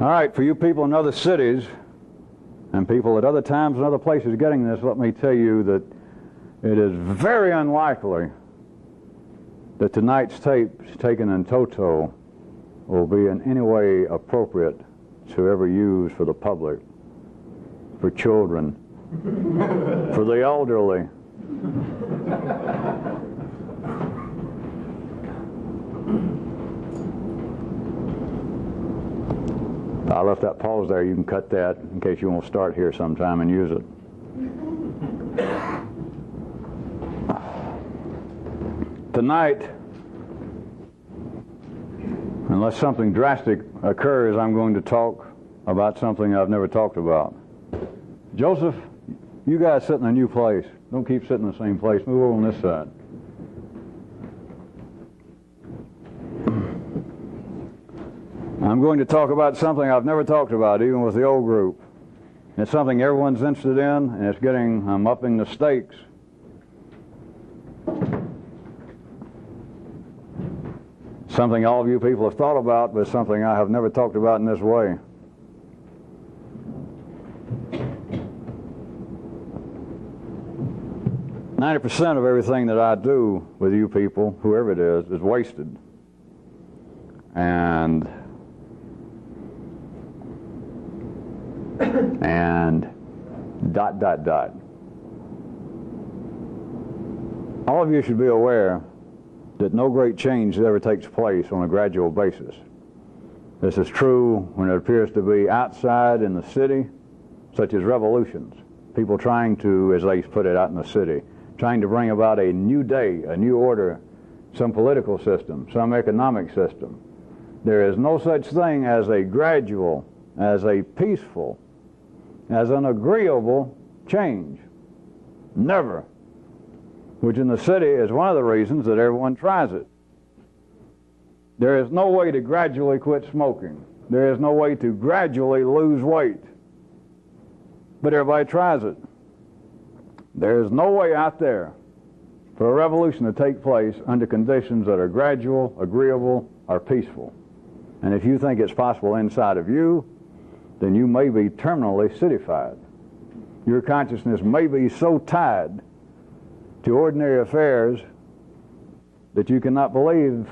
All right, for you people in other cities and people at other times and other places getting this, let me tell you that it is very unlikely that tonight's tapes taken in toto will be in any way appropriate to ever use for the public, for children, for the elderly. I left that pause there. You can cut that in case you want to start here sometime and use it. Tonight, unless something drastic occurs, I'm going to talk about something I've never talked about. Joseph, you guys sit in a new place. Don't keep sitting in the same place. Move over on this side. I'm going to talk about something I've never talked about, even with the old group. It's something everyone's interested in, and it's getting, I'm upping the stakes. Something all of you people have thought about, but something I have never talked about in this way. "90% of everything that I do with you people, whoever it is wasted. And dot, dot, dot. All of you should be aware that no great change ever takes place on a gradual basis. This is true when it appears to be outside in the city, such as revolutions. People trying to, as they put it out in the city, trying to bring about a new day, a new order, some political system, some economic system. There is no such thing as a gradual, as a peaceful, as an agreeable change. Never. Which in the city is one of the reasons that everyone tries it. There is no way to gradually quit smoking. There is no way to gradually lose weight. But everybody tries it. There is no way out there for a revolution to take place under conditions that are gradual, agreeable, or peaceful. And if you think it's possible inside of you, then you may be terminally cityfied. Your consciousness may be so tied to ordinary affairs that you cannot believe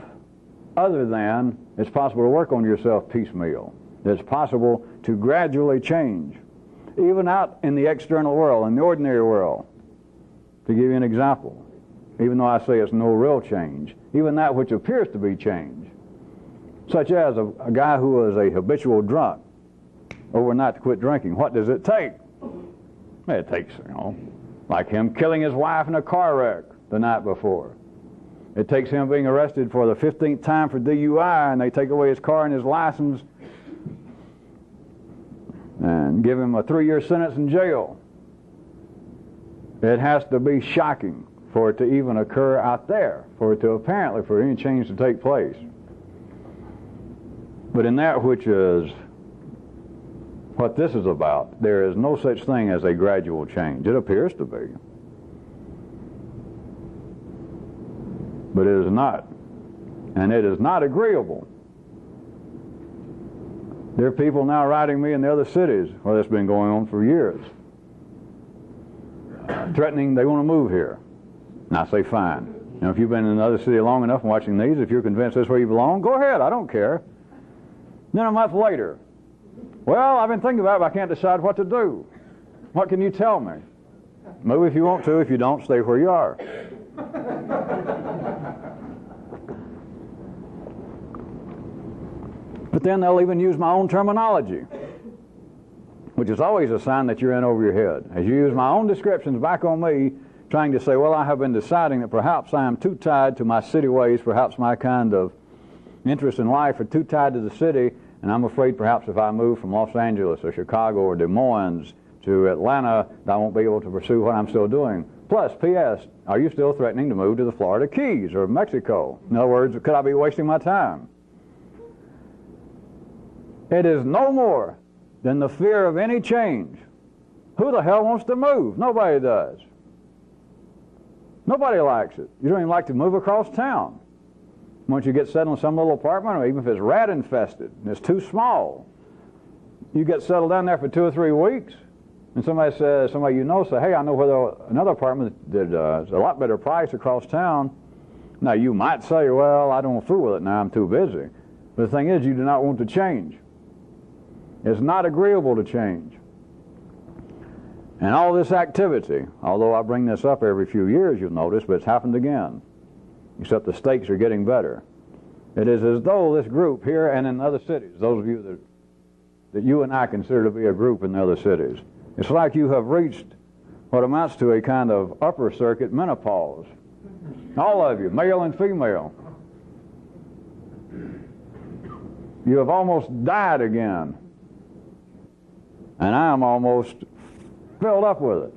other than it's possible to work on yourself piecemeal. It's possible to gradually change, even out in the external world, in the ordinary world. To give you an example, even though I say it's no real change, even that which appears to be change, such as a guy who was a habitual drunk, overnight to quit drinking, what does it take? It takes, like him killing his wife in a car wreck the night before. It takes him being arrested for the 15th time for DUI, and they take away his car and his license and give him a 3-year sentence in jail. It has to be shocking for it to even occur out there, for it to apparently, for any change to take place. But in that which is what this is about, there is no such thing as a gradual change. It appears to be. But it is not. And it is not agreeable. There are people now writing me in the other cities, well, that's been going on for years, threatening they want to move here. And I say, fine. If you've been in another city long enough and watching these, if you're convinced that's where you belong, go ahead, I don't care. Then a month later, well, I've been thinking about it, but I can't decide what to do. What can you tell me? Move if you want to. If you don't, stay where you are. But then they'll even use my own terminology, which is always a sign that you're in over your head. As you use my own descriptions back on me, trying to say, well, I have been deciding that perhaps I am too tied to my city ways, perhaps my kind of interest in life are too tied to the city, and I'm afraid perhaps if I move from Los Angeles or Chicago or Des Moines to Atlanta, I won't be able to pursue what I'm still doing. Plus, P.S., are you still threatening to move to the Florida Keys or Mexico? In other words, could I be wasting my time? It is no more than the fear of any change. Who the hell wants to move? Nobody does. Nobody likes it. You don't even like to move across town. Once you get settled in some little apartment, or even if it's rat infested and it's too small, You get settled down there for 2 or 3 weeks, and somebody you know say, hey, I know where another apartment that is a lot better price across town. Now, you might say, well, I don't fool with it now, I'm too busy. But the thing is, you do not want to change. It's not agreeable to change. And all this activity, although I bring this up every few years, you'll notice, but it's happened again, except the stakes are getting better. It is as though this group here and in other cities, those of you that you and I consider to be a group in the other cities, it's like you have reached what amounts to a kind of upper circuit menopause. All of you, male and female. You have almost died again. And I am almost filled up with it.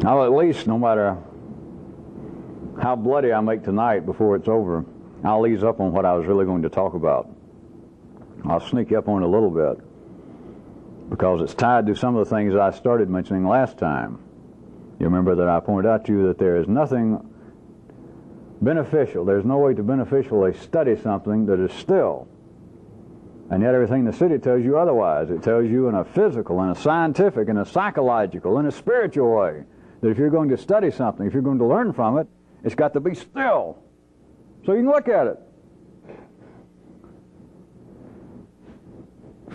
Now, at least, no matter how bloody I make tonight before it's over, I'll ease up on what I was really going to talk about. I'll sneak up on it a little bit because it's tied to some of the things I started mentioning last time. You remember that I pointed out to you that there is nothing beneficial. There's no way to beneficially study something that is still. And yet everything the city tells you otherwise. It tells you in a physical, in a scientific, in a psychological, in a spiritual way that if you're going to study something, if you're going to learn from it, it's got to be still so you can look at it.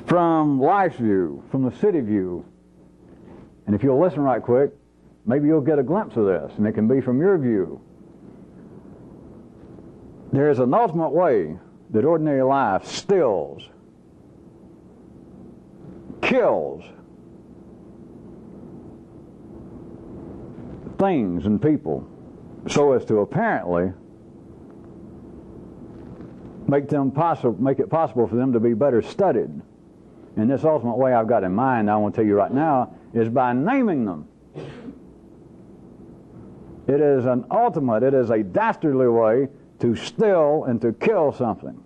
From life's view, from the city view. And if you'll listen right quick, maybe you'll get a glimpse of this, and it can be from your view. There is an ultimate way that ordinary life stills, kills things and people so as to apparently make it possible for them to be better studied. And this ultimate way I've got in mind, I want to tell you right now, is by naming them. It is an ultimate, it is a dastardly way to still and to kill something.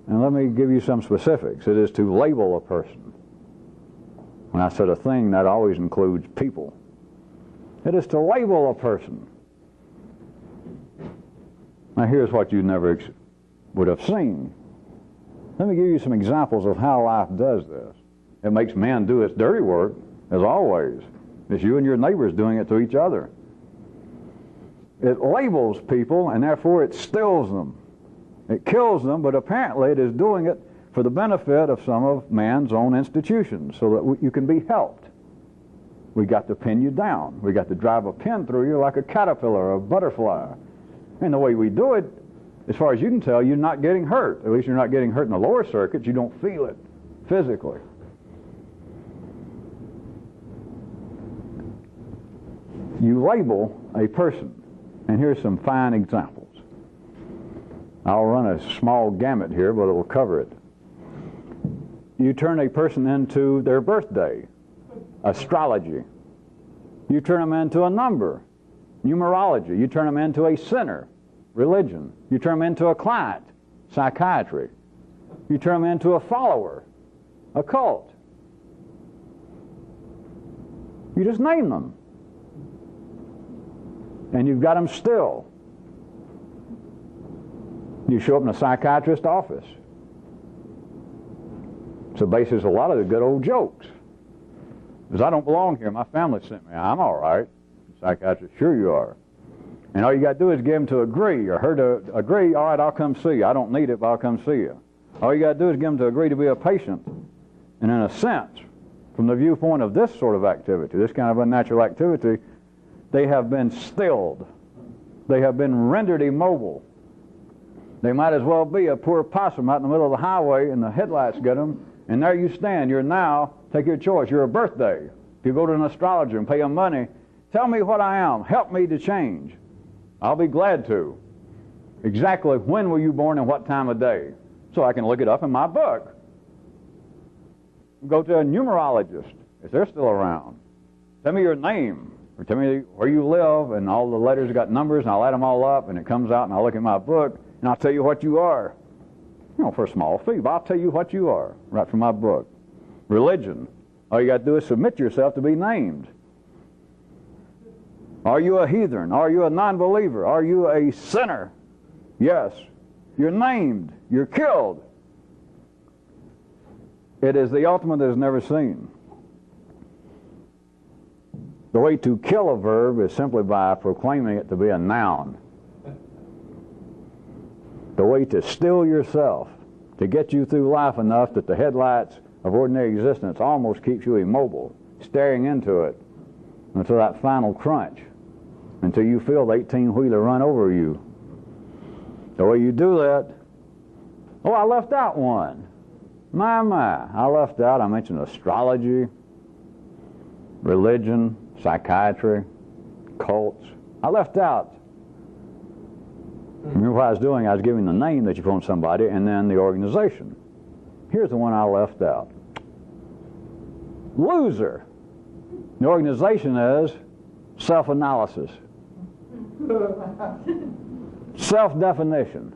And let me give you some specifics. It is to label a person. When I said a thing, that always includes people. It is to label a person. Now here's what you never would have seen. Let me give you some examples of how life does this. It makes man do its dirty work, as always. It's you and your neighbors doing it to each other. It labels people, and therefore it stills them. It kills them, but apparently it is doing it for the benefit of some of man's own institutions, so that you can be helped. We got to pin you down. We got to drive a pin through you like a caterpillar or a butterfly. And the way we do it, as far as you can tell, you're not getting hurt. At least you're not getting hurt in the lower circuits. You don't feel it physically. You label a person. And here's some fine examples. I'll run a small gamut here, but it will cover it. You turn a person into their birthday, astrology. You turn them into a number, numerology. You turn them into a sinner, religion. You turn them into a client, psychiatry. You turn them into a follower, a cult. You just name them. And you've got them still. You show up in a psychiatrist's office. It's the basis of a lot of the good old jokes. Because I don't belong here. My family sent me. I'm all right. The psychiatrist, sure you are. And all you got to do is get him to agree, or her to agree, all right, I'll come see you. I don't need it, but I'll come see you. All you got to do is get him to agree to be a patient. And in a sense, from the viewpoint of this sort of activity, this kind of unnatural activity, they have been stilled. They have been rendered immobile. They might as well be a poor possum out in the middle of the highway and the headlights get them, and there you stand. You're now, take your choice, you're a birthday. If you go to an astrologer and pay him money, tell me what I am, help me to change. I'll be glad to. Exactly when were you born and what time of day? So I can look it up in my book. Go to a numerologist, if they're still around. Tell me your name. Or tell me where you live, and all the letters got numbers, and I'll add them all up, and it comes out, and I'll look at my book, and I'll tell you what you are. You know, for a small fee, but I'll tell you what you are, right from my book. Religion. All you got to do is submit yourself to be named. Are you a heathen? Are you a non-believer? Are you a sinner? Yes. You're named. You're killed. It is the ultimate that is never seen. The way to kill a verb is simply by proclaiming it to be a noun. The way to still yourself, to get you through life enough that the headlights of ordinary existence almost keeps you immobile, staring into it until that final crunch, until you feel the 18-wheeler run over you. The way you do that, oh, I left out one. My, I left out, I mentioned astrology, religion, psychiatry, cults. I left out. Remember what I was doing? I was giving the name that you put on somebody and then the organization. Here's the one I left out. Loser. The organization is self-analysis. Self-definition.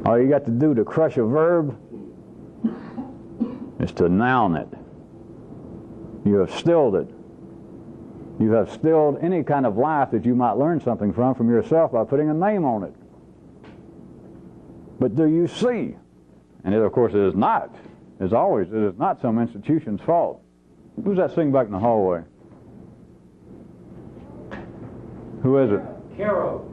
All you got to do to crush a verb is to noun it. You have stilled it. You have stilled any kind of life that you might learn something from yourself by putting a name on it. But do you see? And it, of course, it is not. As always, it is not some institution's fault. Who's that sitting back in the hallway? Who is it? Carol.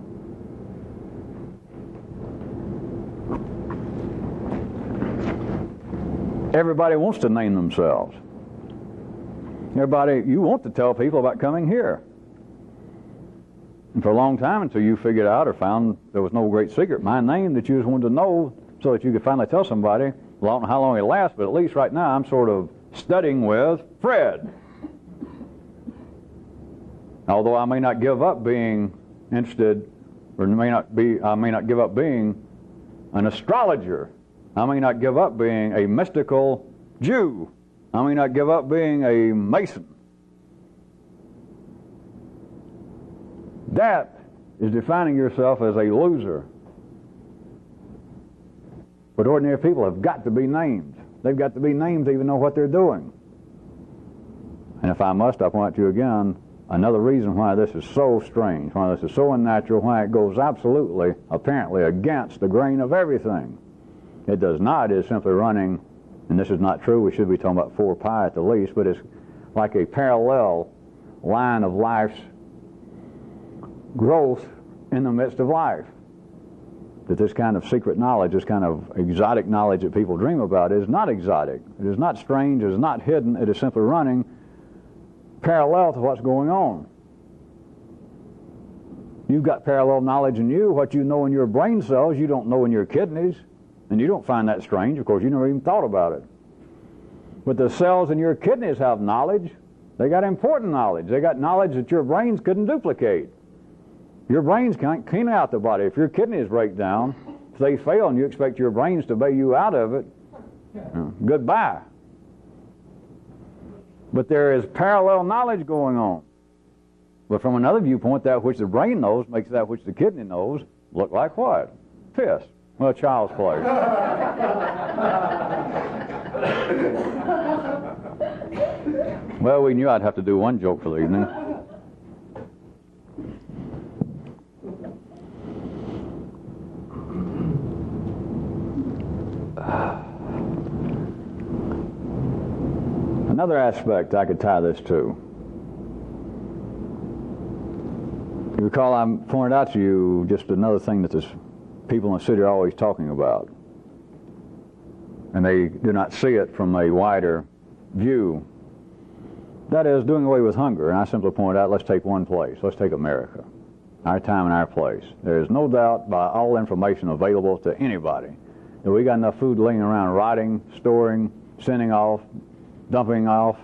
Everybody wants to name themselves. Everybody, you want to tell people about coming here. And for a long time, until you figured out or found there was no great secret, my name that you just wanted to know so that you could finally tell somebody. Well, I don't know how long it lasts, but at least right now I'm sort of studying with Fred. Although I may not give up being interested, or I may not give up being an astrologer. I may not give up being a mystical Jew. I may not give up being a Mason. That is defining yourself as a loser. But ordinary people have got to be named. They've got to be named to even know what they're doing. And if I must, I'll point out to you again another reason why this is so strange, why this is so unnatural, why it goes absolutely, apparently, against the grain of everything. It does not. It is simply running, and this is not true, we should be talking about 4 pi at the least, but it's like a parallel line of life's growth in the midst of life. That this kind of secret knowledge, this kind of exotic knowledge that people dream about is not exotic. It is not strange, it is not hidden, it is simply running parallel to what's going on. You've got parallel knowledge in you. What you know in your brain cells, you don't know in your kidneys. And you don't find that strange. Of course, you never even thought about it. But the cells in your kidneys have knowledge. They got important knowledge. They got knowledge that your brains couldn't duplicate. Your brains can't clean out the body. If your kidneys break down, if they fail and you expect your brains to bail you out of it, goodbye. But there is parallel knowledge going on. But from another viewpoint, that which the brain knows makes that which the kidney knows look like what? Piss. Well, child's play. Well, we knew I'd have to do one joke for the evening. Another aspect I could tie this to. You recall I pointed out to you just another thing that this people in the city are always talking about. And they do not see it from a wider view. That is doing away with hunger. And I simply point out, let's take one place. Let's take America. Our time and our place. There is no doubt by all information available to anybody that we got enough food laying around rotting, storing, sending off, dumping off,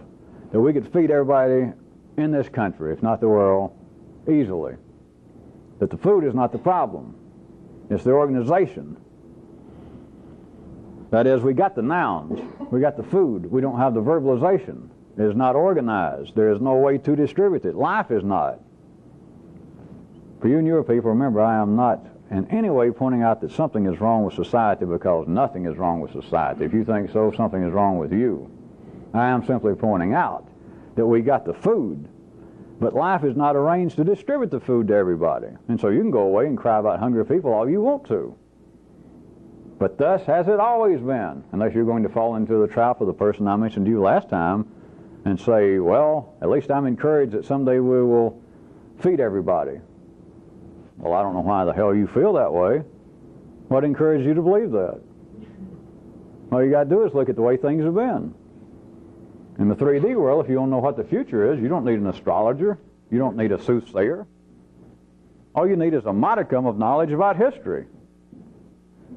that we could feed everybody in this country, if not the world, easily. That the food is not the problem. It's the organization. That is, we got the nouns, we got the food, we don't have the verbalization. It is not organized. There is no way to distribute it. Life is not. For you and your people, remember, I am not in any way pointing out that something is wrong with society, because nothing is wrong with society. If you think so, something is wrong with you. I am simply pointing out that we got the food, but life is not arranged to distribute the food to everybody. And so you can go away and cry about hungry people all you want to. But thus has it always been, unless you're going to fall into the trap of the person I mentioned to you last time and say, well, at least I'm encouraged that someday we will feed everybody. Well, I don't know why the hell you feel that way. What encouraged you to believe that? All you got to do is look at the way things have been. In the 3D world, if you don't know what the future is, you don't need an astrologer. You don't need a soothsayer. All you need is a modicum of knowledge about history.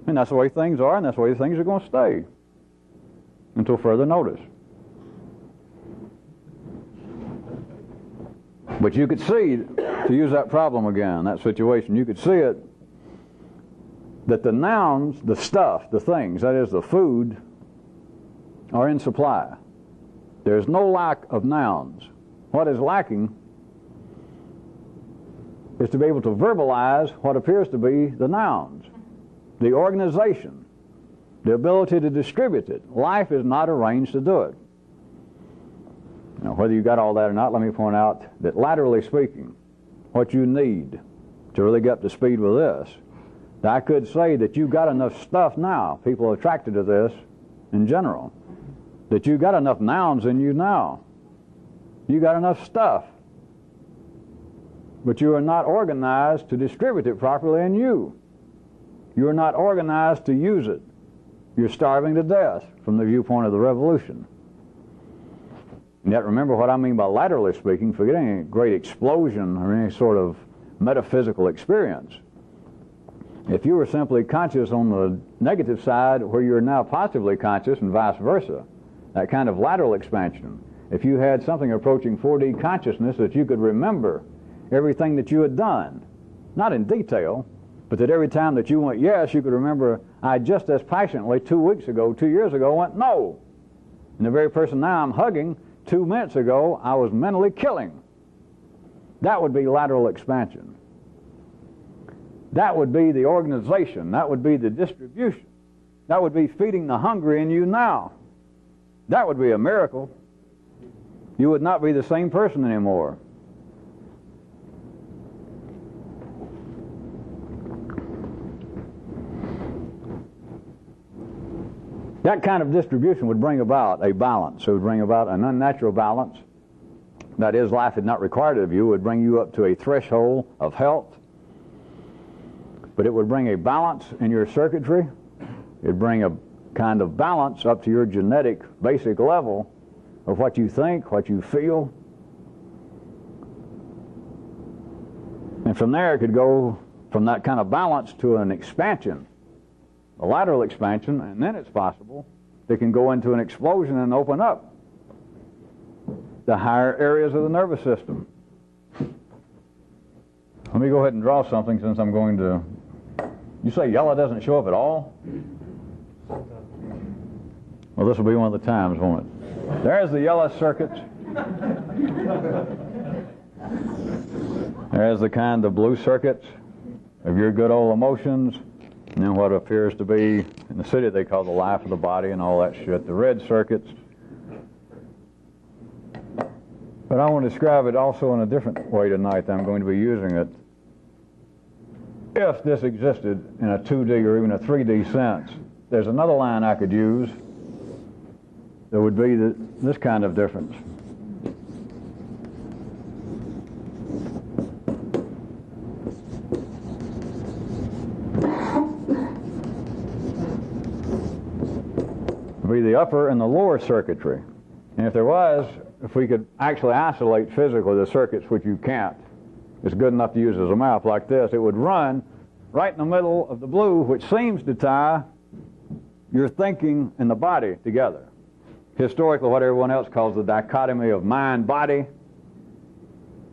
And that's the way things are, and that's the way things are going to stay until further notice. But you could see, to use that problem again, that situation, you could see it, that the nouns, the stuff, the things, that is the food, are in supply. There's no lack of nouns. What is lacking is to be able to verbalize what appears to be the nouns. The organization, the ability to distribute it. Life is not arranged to do it. Now, whether you got all that or not, let me point out that laterally speaking, what you need to really get up to speed with this, I could say that you've got enough stuff now, people are attracted to this in general, that you've got enough nouns in you now. You got enough stuff. But you are not organized to distribute it properly in you. You are not organized to use it. You're starving to death from the viewpoint of the revolution. And yet remember what I mean by laterally speaking, forgetting a great explosion or any sort of metaphysical experience. If you were simply conscious on the negative side where you're now positively conscious and vice versa, that kind of lateral expansion, if you had something approaching 4D consciousness that you could remember everything that you had done, not in detail, but that every time that you went yes, you could remember, I just as passionately 2 weeks ago, 2 years ago, went no. And the very person now I'm hugging, 2 minutes ago, I was mentally killing. That would be lateral expansion. That would be the organization. That would be the distribution. That would be feeding the hungry in you now. That would be a miracle. You would not be the same person anymore. That kind of distribution would bring about a balance. It would bring about an unnatural balance. That is, life had not required of you. It would bring you up to a threshold of health. But it would bring a balance in your circuitry. It would bring a kind of balance up to your genetic basic level of what you think, what you feel. And from there it could go from that kind of balance to an expansion, a lateral expansion, and then it's possible it can go into an explosion and open up the higher areas of the nervous system. Let me go ahead and draw something since I'm going to... You say yellow doesn't show up at all? Well, this will be one of the times, won't it? There's the yellow circuits. There's the kind of blue circuits of your good old emotions. And then what appears to be, in the city they call the life of the body and all that shit, the red circuits. But I want to describe it also in a different way tonight. I'm going to be using it. If this existed in a 2D or even a 3D sense, there's another line I could use that would be this kind of difference. Be the upper and the lower circuitry. And if we could actually isolate physically the circuits, which you can't, it's good enough to use as a map like this, it would run right in the middle of the blue, which seems to tie your thinking and the body together. Historically, what everyone else calls the dichotomy of mind-body,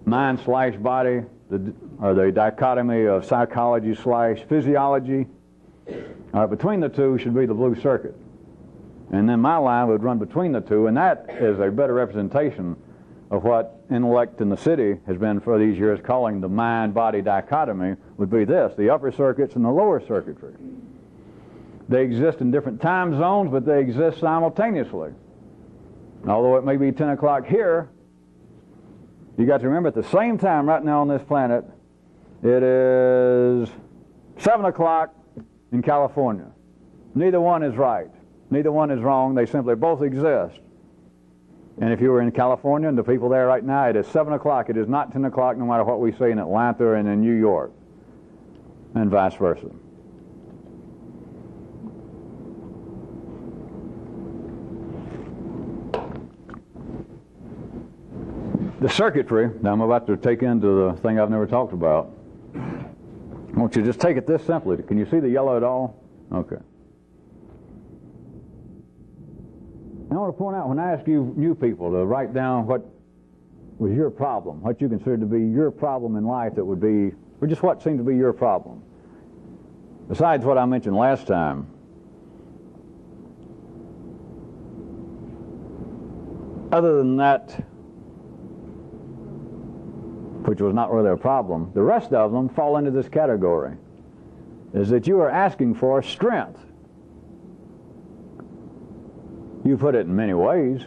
mind/body, or the dichotomy of psychology/physiology. Between the two should be the blue circuit. And then my line would run between the two, and that is a better representation of what intellect in the city has been for these years calling the mind-body dichotomy, would be this, the upper circuits and the lower circuitry. They exist in different time zones, but they exist simultaneously. Although it may be 10 o'clock here, You got to remember, at the same time right now on this planet, it is 7 o'clock in California. Neither one is right. Neither one is wrong. They simply both exist. And if you were in California and the people there right now, it is 7 o'clock. It is not 10 o'clock, no matter what we say in Atlanta and in New York, and vice versa. The circuitry that I'm about to take into the thing I've never talked about, I want you to just take it this simply. Can you see the yellow at all? Okay. I want to point out, when I ask you new people to write down what was your problem, what you considered to be your problem in life that would be, or just what seemed to be your problem, besides what I mentioned last time, other than that, which was not really a problem, the rest of them fall into this category, is that you are asking for strength. You put it in many ways,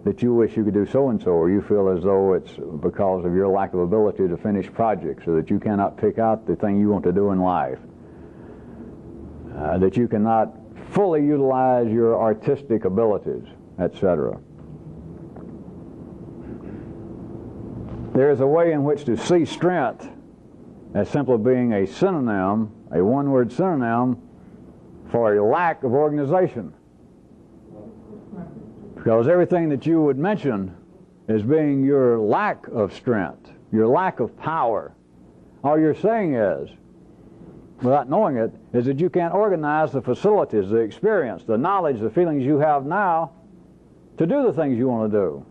that you wish you could do so-and-so, or you feel as though it's because of your lack of ability to finish projects, or that you cannot pick out the thing you want to do in life, that you cannot fully utilize your artistic abilities, etc. There is a way in which to see strength as simply being a synonym, a one-word synonym, for a lack of organization. Because everything that you would mention as being your lack of strength, your lack of power, all you're saying is, without knowing it, is that you can't organize the facilities, the experience, the knowledge, the feelings you have now to do the things you want to do.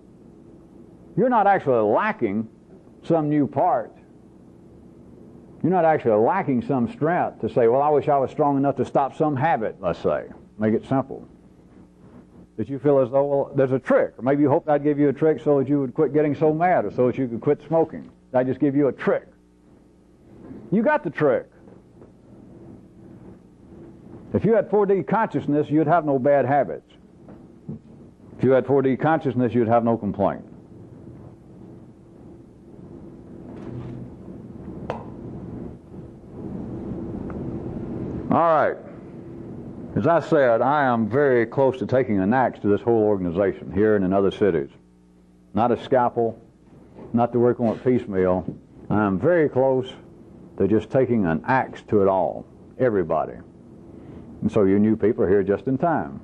You're not actually lacking some new part. You're not actually lacking some strength to say, well, I wish I was strong enough to stop some habit, let's say. Make it simple. That you feel as though, well, there's a trick. Or maybe you hoped I'd give you a trick so that you would quit getting so mad, or so that you could quit smoking. I'd just give you a trick. You got the trick. If you had 4D consciousness, you'd have no bad habits. If you had 4D consciousness, you'd have no complaint. All right. As I said, I am very close to taking an axe to this whole organization here and in other cities. Not a scalpel, not to work on it piecemeal. I am very close to just taking an axe to it all, everybody. And so you new people are here just in time.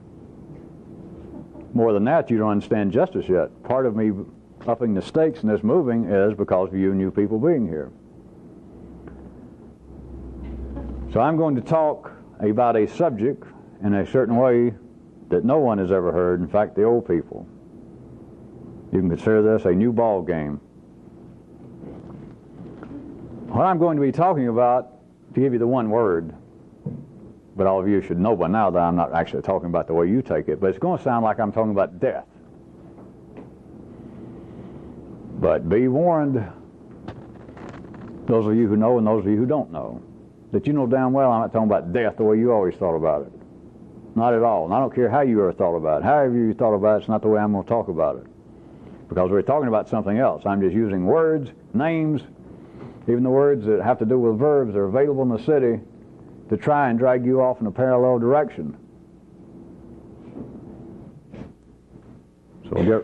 More than that, you don't understand justice yet. Part of me upping the stakes in this moving is because of you new people being here. So I'm going to talk about a subject in a certain way that no one has ever heard, in fact, the old people. You can consider this a new ball game. What I'm going to be talking about, to give you the one word, but all of you should know by now that I'm not actually talking about the way you take it, but it's going to sound like I'm talking about death. But be warned, those of you who know and those of you who don't know, that you know damn well I'm not talking about death the way you always thought about it. Not at all. And I don't care how you ever thought about it. However you thought about it, it's not the way I'm going to talk about it. Because we're talking about something else. I'm just using words, names, even the words that have to do with verbs that are available in the city to try and drag you off in a parallel direction. So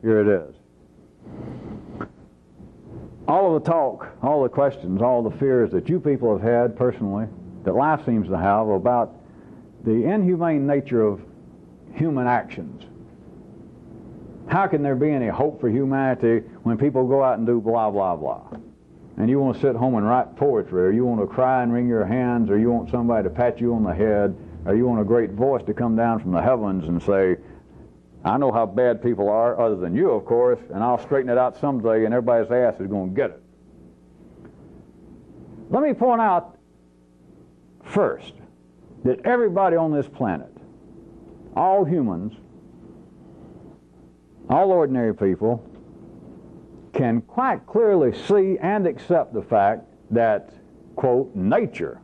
here it is. All of the talk, all the questions, all the fears that you people have had personally, that life seems to have about the inhumane nature of human actions. How can there be any hope for humanity when people go out and do blah, blah, blah? And you want to sit home and write poetry, or you want to cry and wring your hands, or you want somebody to pat you on the head, or you want a great voice to come down from the heavens and say, I know how bad people are, other than you, of course, and I'll straighten it out someday, and everybody's ass is going to get it. Let me point out first that everybody on this planet, all humans, all ordinary people, can quite clearly see and accept the fact that, quote, nature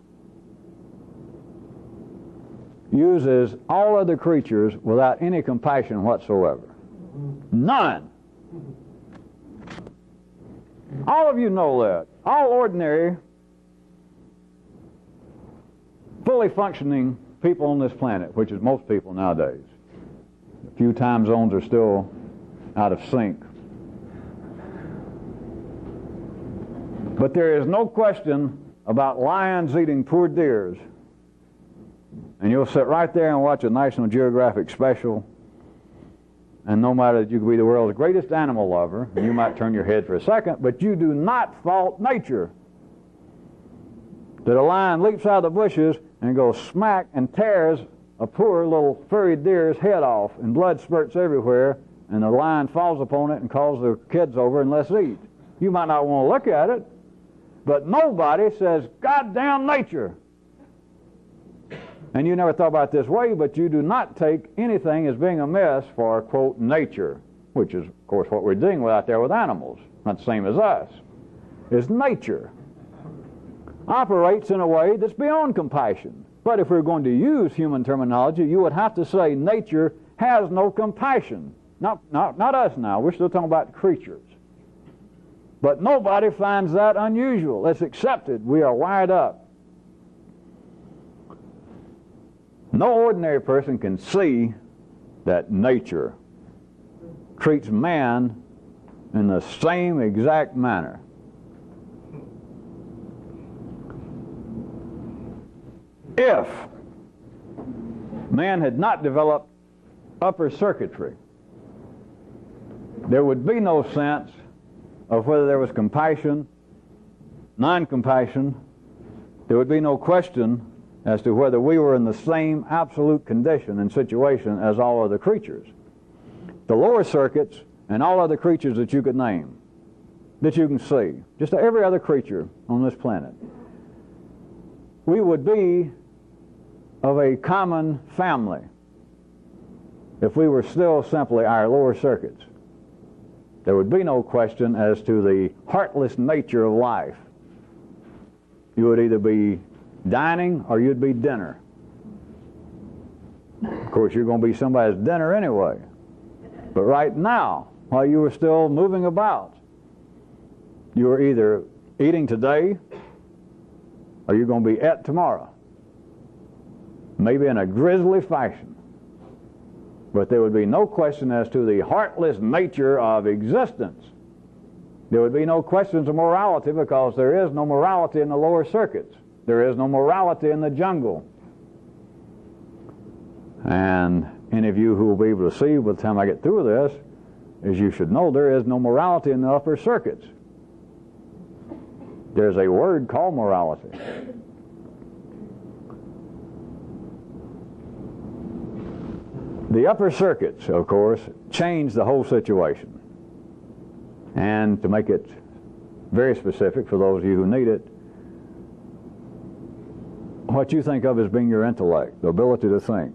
uses all other creatures without any compassion whatsoever. None. All of you know that. All ordinary, fully functioning people on this planet, which is most people nowadays. A few time zones are still out of sync. But there is no question about lions eating poor deers. And you'll sit right there and watch a National Geographic special, and no matter that you could be the world's greatest animal lover, and you might turn your head for a second, but you do not fault nature. That a lion leaps out of the bushes and goes smack and tears a poor little furry deer's head off, and blood spurts everywhere, and the lion falls upon it and calls the kids over and let's eat. You might not want to look at it, but nobody says, "Goddamn nature." And you never thought about it this way, but you do not take anything as being amiss for, quote, nature, which is, of course, what we're dealing with out there with animals. Not the same as us. It's nature. Operates in a way that's beyond compassion. But if we're going to use human terminology, you would have to say nature has no compassion. Not us now. We're still talking about creatures. But nobody finds that unusual. It's accepted. We are wired up. No ordinary person can see that nature treats man in the same exact manner. If man had not developed upper circuitry, there would be no sense of whether there was compassion, non-compassion. There would be no question as to whether we were in the same absolute condition and situation as all other creatures. The lower circuits and all other creatures that you could name, that you can see, just every other creature on this planet, we would be of a common family if we were still simply our lower circuits. There would be no question as to the heartless nature of life. You would either be dining or you'd be dinner. Of course, you're going to be somebody's dinner anyway. But right now, while you were still moving about, you were either eating today or you're going to be ate tomorrow. Maybe in a grisly fashion. But there would be no question as to the heartless nature of existence. There would be no questions of morality, because there is no morality in the lower circuits. There is no morality in the jungle. And any of you who will be able to see by the time I get through this, is you should know there is no morality in the upper circuits. There's a word called morality. The upper circuits, of course, change the whole situation. And to make it very specific for those of you who need it, what you think of as being your intellect, the ability to think.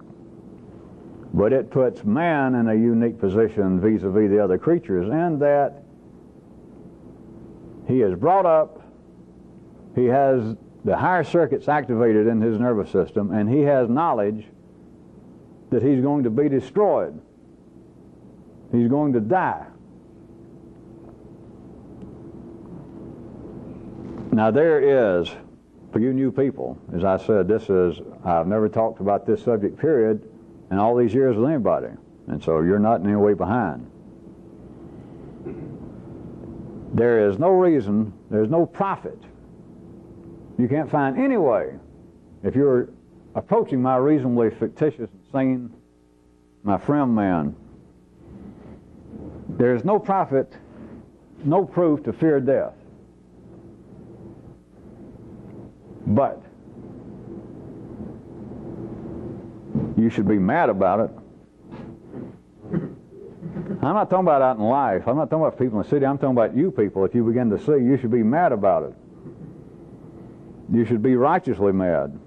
But it puts man in a unique position vis-a-vis the other creatures, in that he is brought up, he has the higher circuits activated in his nervous system, and he has knowledge that he's going to be destroyed. He's going to die. Now there is, for you new people, as I said, I've never talked about this subject period in all these years with anybody, and so you're not in any way behind. There is no reason, there's no profit. You can't find any way, if you're approaching my reasonably fictitious and sane, my friend man, there is no profit, no proof to fear death. But you should be mad about it. I'm not talking about out in life. I'm not talking about people in the city. I'm talking about you people. If you begin to see, you should be mad about it. You should be righteously mad.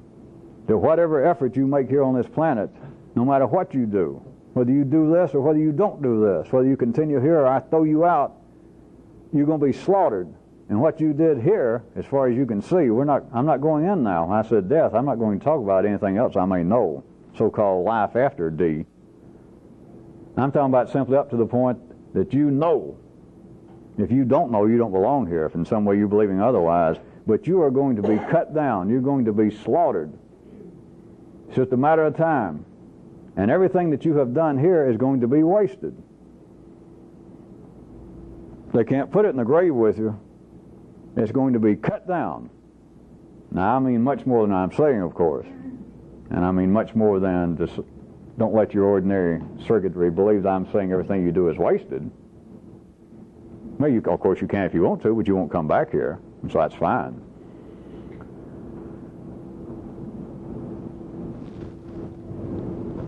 That whatever effort you make here on this planet, no matter what you do, whether you do this or whether you don't do this, whether you continue here or I throw you out, you're going to be slaughtered. And what you did here, as far as you can see, I'm not going in now. When I said death, I'm not going to talk about anything else I may know, so-called life after D. I'm talking about simply up to the point that you know If you don't know, you don't belong here. If in some way you're believing otherwise, but you are going to be cut down. You're going to be slaughtered. It's just a matter of time. And everything that you have done here is going to be wasted. They can't put it in the grave with you. It's going to be cut down. Now, I mean much more than I'm saying, of course. And I mean much more than just don't let your ordinary circuitry believe that I'm saying everything you do is wasted. Well, of course you can if you want to, but you won't come back here. So that's fine.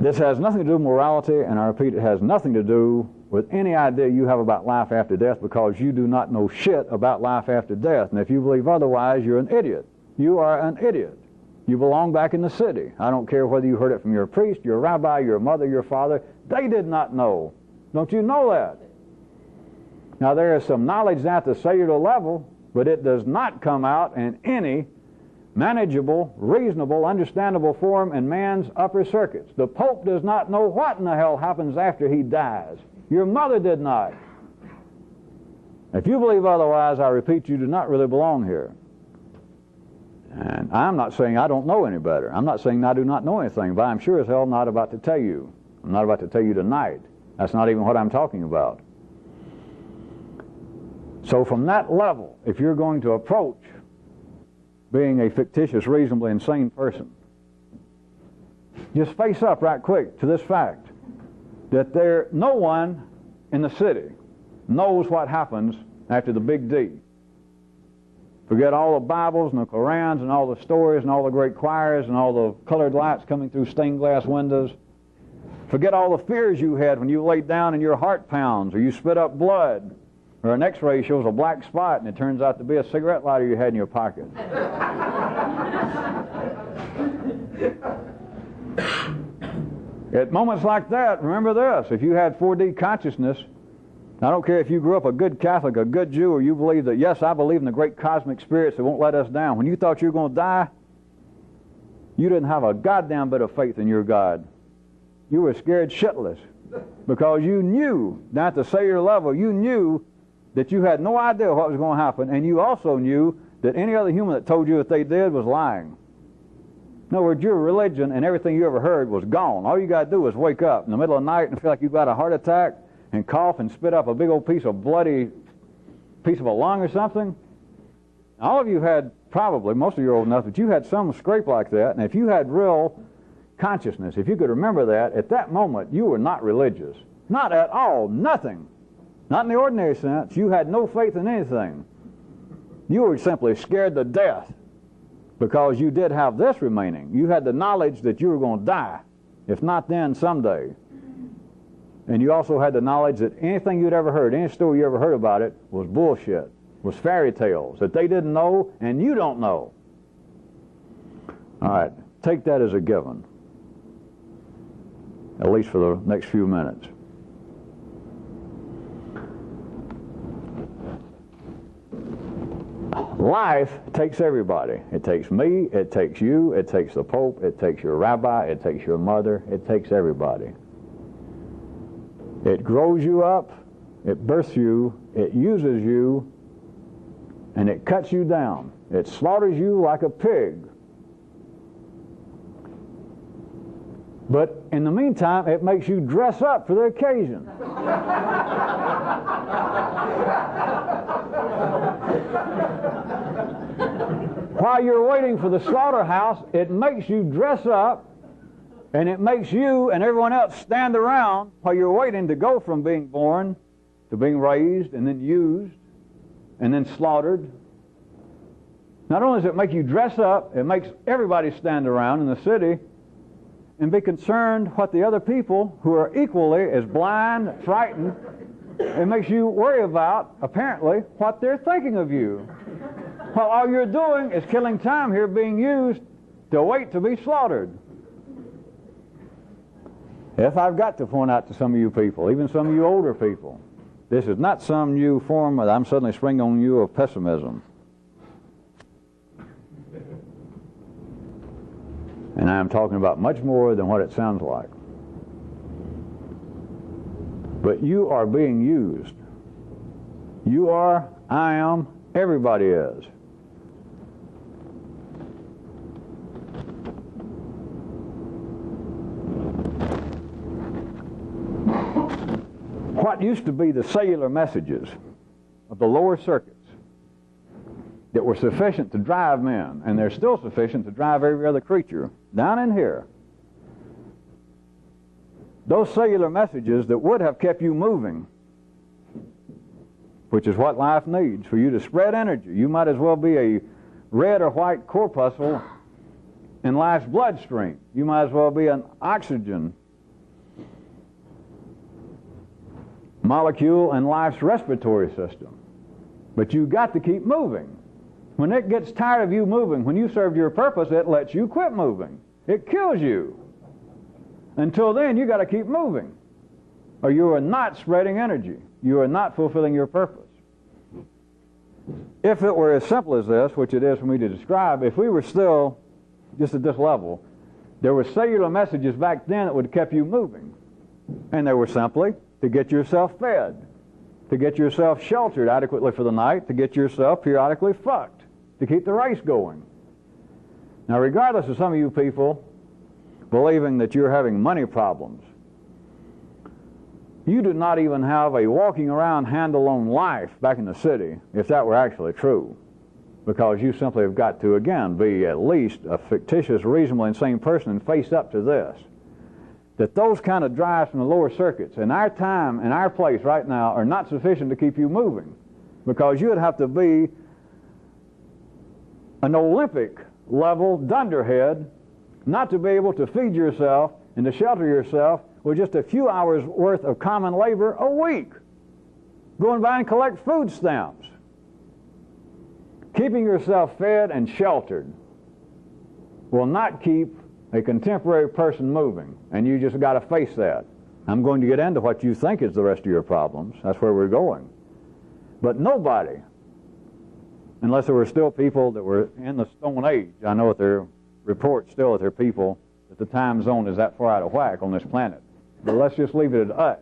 This has nothing to do with morality, and I repeat, it has nothing to do with any idea you have about life after death, because you do not know shit about life after death. And if you believe otherwise, you're an idiot. You are an idiot. You belong back in the city. I don't care whether you heard it from your priest, your rabbi, your mother, your father. They did not know. Don't you know that? Now, there is some knowledge at the cellular level, but it does not come out in any manageable, reasonable, understandable form in man's upper circuits. The Pope does not know what in the hell happens after he dies. Your mother did not. If you believe otherwise, I repeat, you do not really belong here. And I'm not saying I don't know any better. I'm not saying I do not know anything, but I'm sure as hell not about to tell you. I'm not about to tell you tonight. That's not even what I'm talking about. So from that level, if you're going to approach being a fictitious, reasonably insane person, just face up right quick to this fact that no one in the city knows what happens after the big D. Forget all the Bibles and the Korans and all the stories and all the great choirs and all the colored lights coming through stained glass windows. Forget all the fears you had when you laid down and your heart pounds, or you spit up blood, or an x-ray shows a black spot and it turns out to be a cigarette lighter you had in your pocket. At moments like that, remember this: if you had 4D consciousness, I don't care if you grew up a good Catholic, a good Jew, or you believe that, yes, I believe in the great cosmic spirits that won't let us down. When you thought you were going to die, you didn't have a goddamn bit of faith in your God. You were scared shitless because you knew, down at the cellular level, you knew that you had no idea what was going to happen, and you also knew that any other human that told you that they did was lying. In other words, your religion and everything you ever heard was gone. All you got to do is wake up in the middle of the night and feel like you've got a heart attack and cough and spit up a big old piece of a lung or something. All of you had, probably, most of you are old enough, but you had some scrape like that, and if you had real consciousness, if you could remember that, at that moment you were not religious. Not at all, nothing. Not in the ordinary sense. You had no faith in anything. You were simply scared to death because you did have this remaining. You had the knowledge that you were going to die, if not then, someday. And you also had the knowledge that anything you'd ever heard, any story you ever heard about it, was bullshit, was fairy tales, that they didn't know and you don't know. All right, take that as a given, at least for the next few minutes. Life takes everybody. It takes me, it takes you, it takes the Pope, it takes your rabbi, it takes your mother, it takes everybody. It grows you up, it births you, it uses you, and it cuts you down. It slaughters you like a pig. But in the meantime, it makes you dress up for the occasion. While you're waiting for the slaughterhouse, it makes you dress up, and it makes you and everyone else stand around while you're waiting to go from being born to being raised and then used and then slaughtered. Not only does it make you dress up, it makes everybody stand around in the city and be concerned what the other people who are equally as blind, frightened, it makes you worry about, apparently, what they're thinking of you. While all you're doing is killing time here being used to wait to be slaughtered. If I've got to point out to some of you people, even some of you older people, this is not some new form that I'm suddenly springing on you of pessimism. And I am talking about much more than what it sounds like. But you are being used. You are, I am, everybody is. What used to be the cellular messages of the lower circuits that were sufficient to drive men, and they're still sufficient to drive every other creature, down in here, those cellular messages that would have kept you moving, which is what life needs, for you to spread energy. You might as well be a red or white corpuscle in life's bloodstream. You might as well be an oxygen molecule in life's respiratory system. But you got to keep moving. When it gets tired of you moving, when you served your purpose, it lets you quit moving. It kills you. Until then, you got to keep moving, or you are not spreading energy. You are not fulfilling your purpose. If it were as simple as this, which it is for me to describe, if we were still just at this level, there were cellular messages back then that would have kept you moving. And they were simply to get yourself fed, to get yourself sheltered adequately for the night, to get yourself periodically fucked, to keep the race going. Now, regardless of some of you people believing that you're having money problems, you do not even have a walking around handle on life back in the city, if that were actually true, because you simply have got to, again, be at least a fictitious, reasonable, insane person and face up to this, that those kind of drives from the lower circuits in our time and our place right now are not sufficient to keep you moving, because you would have to be an Olympic level dunderhead not to be able to feed yourself and to shelter yourself with just a few hours worth of common labor a week, going by and collect food stamps. Keeping yourself fed and sheltered will not keep a contemporary person moving, and you just got to face that. I'm going to get into what you think is the rest of your problems. That's where we're going. But nobody, unless there were still people that were in the Stone Age, I know that there are reports still that there are people that the time zone is that far out of whack on this planet. But let's just leave it at us.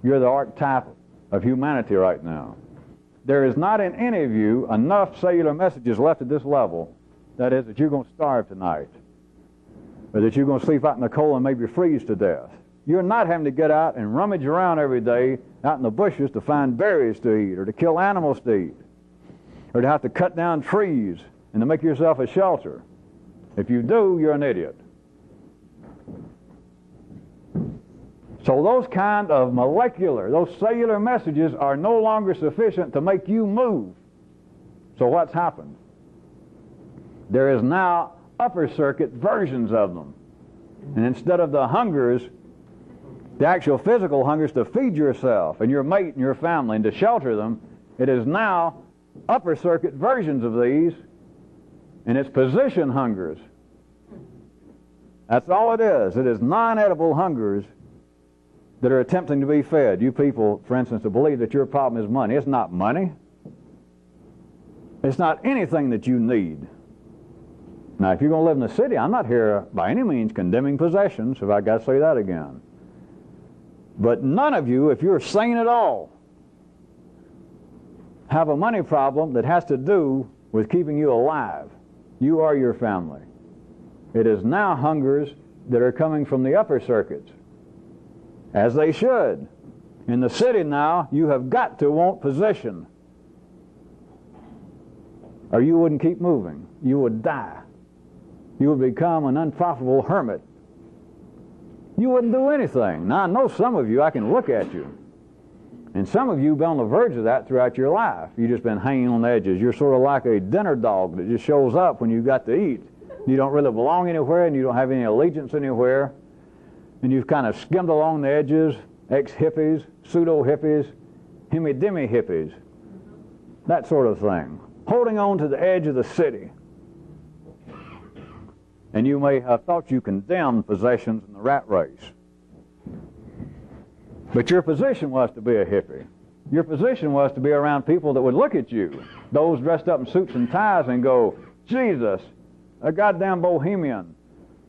You're the archetype of humanity right now. There is not in any of you enough cellular messages left at this level, that is, that you're going to starve tonight, or that you're going to sleep out in the cold and maybe freeze to death. You're not having to get out and rummage around every day out in the bushes to find berries to eat, or to kill animals to eat, or to have to cut down trees and to make yourself a shelter. If you do, you're an idiot. So those kind of molecular, those cellular messages are no longer sufficient to make you move. So what's happened? There is now upper circuit versions of them. And instead of the hungers, the actual physical hungers to feed yourself and your mate and your family and to shelter them, it is now upper circuit versions of these, and it's position hungers. That's all it is. It is non-edible hungers that are attempting to be fed. You people, for instance, that believe that your problem is money. It's not money. It's not anything that you need. Now, if you're going to live in the city, I'm not here by any means condemning possessions, if I got to say that again. But none of you, if you're sane at all, have a money problem that has to do with keeping you alive. You are your family. It is now hungers that are coming from the upper circuits, as they should. In the city now, you have got to want position, or you wouldn't keep moving. You would die. You would become an unprofitable hermit. You wouldn't do anything. Now, I know some of you, I can look at you, and some of you have been on the verge of that throughout your life. You've just been hanging on the edges. You're sort of like a dinner dog that just shows up when you've got to eat. You don't really belong anywhere, and you don't have any allegiance anywhere, and you've kind of skimmed along the edges, ex-hippies, pseudo-hippies, himmy-dimmy hippies, that sort of thing, holding on to the edge of the city. And you may have thought you condemned possessions in the rat race. But your position was to be a hippie. Your position was to be around people that would look at you, those dressed up in suits and ties, and go, Jesus, a goddamn bohemian,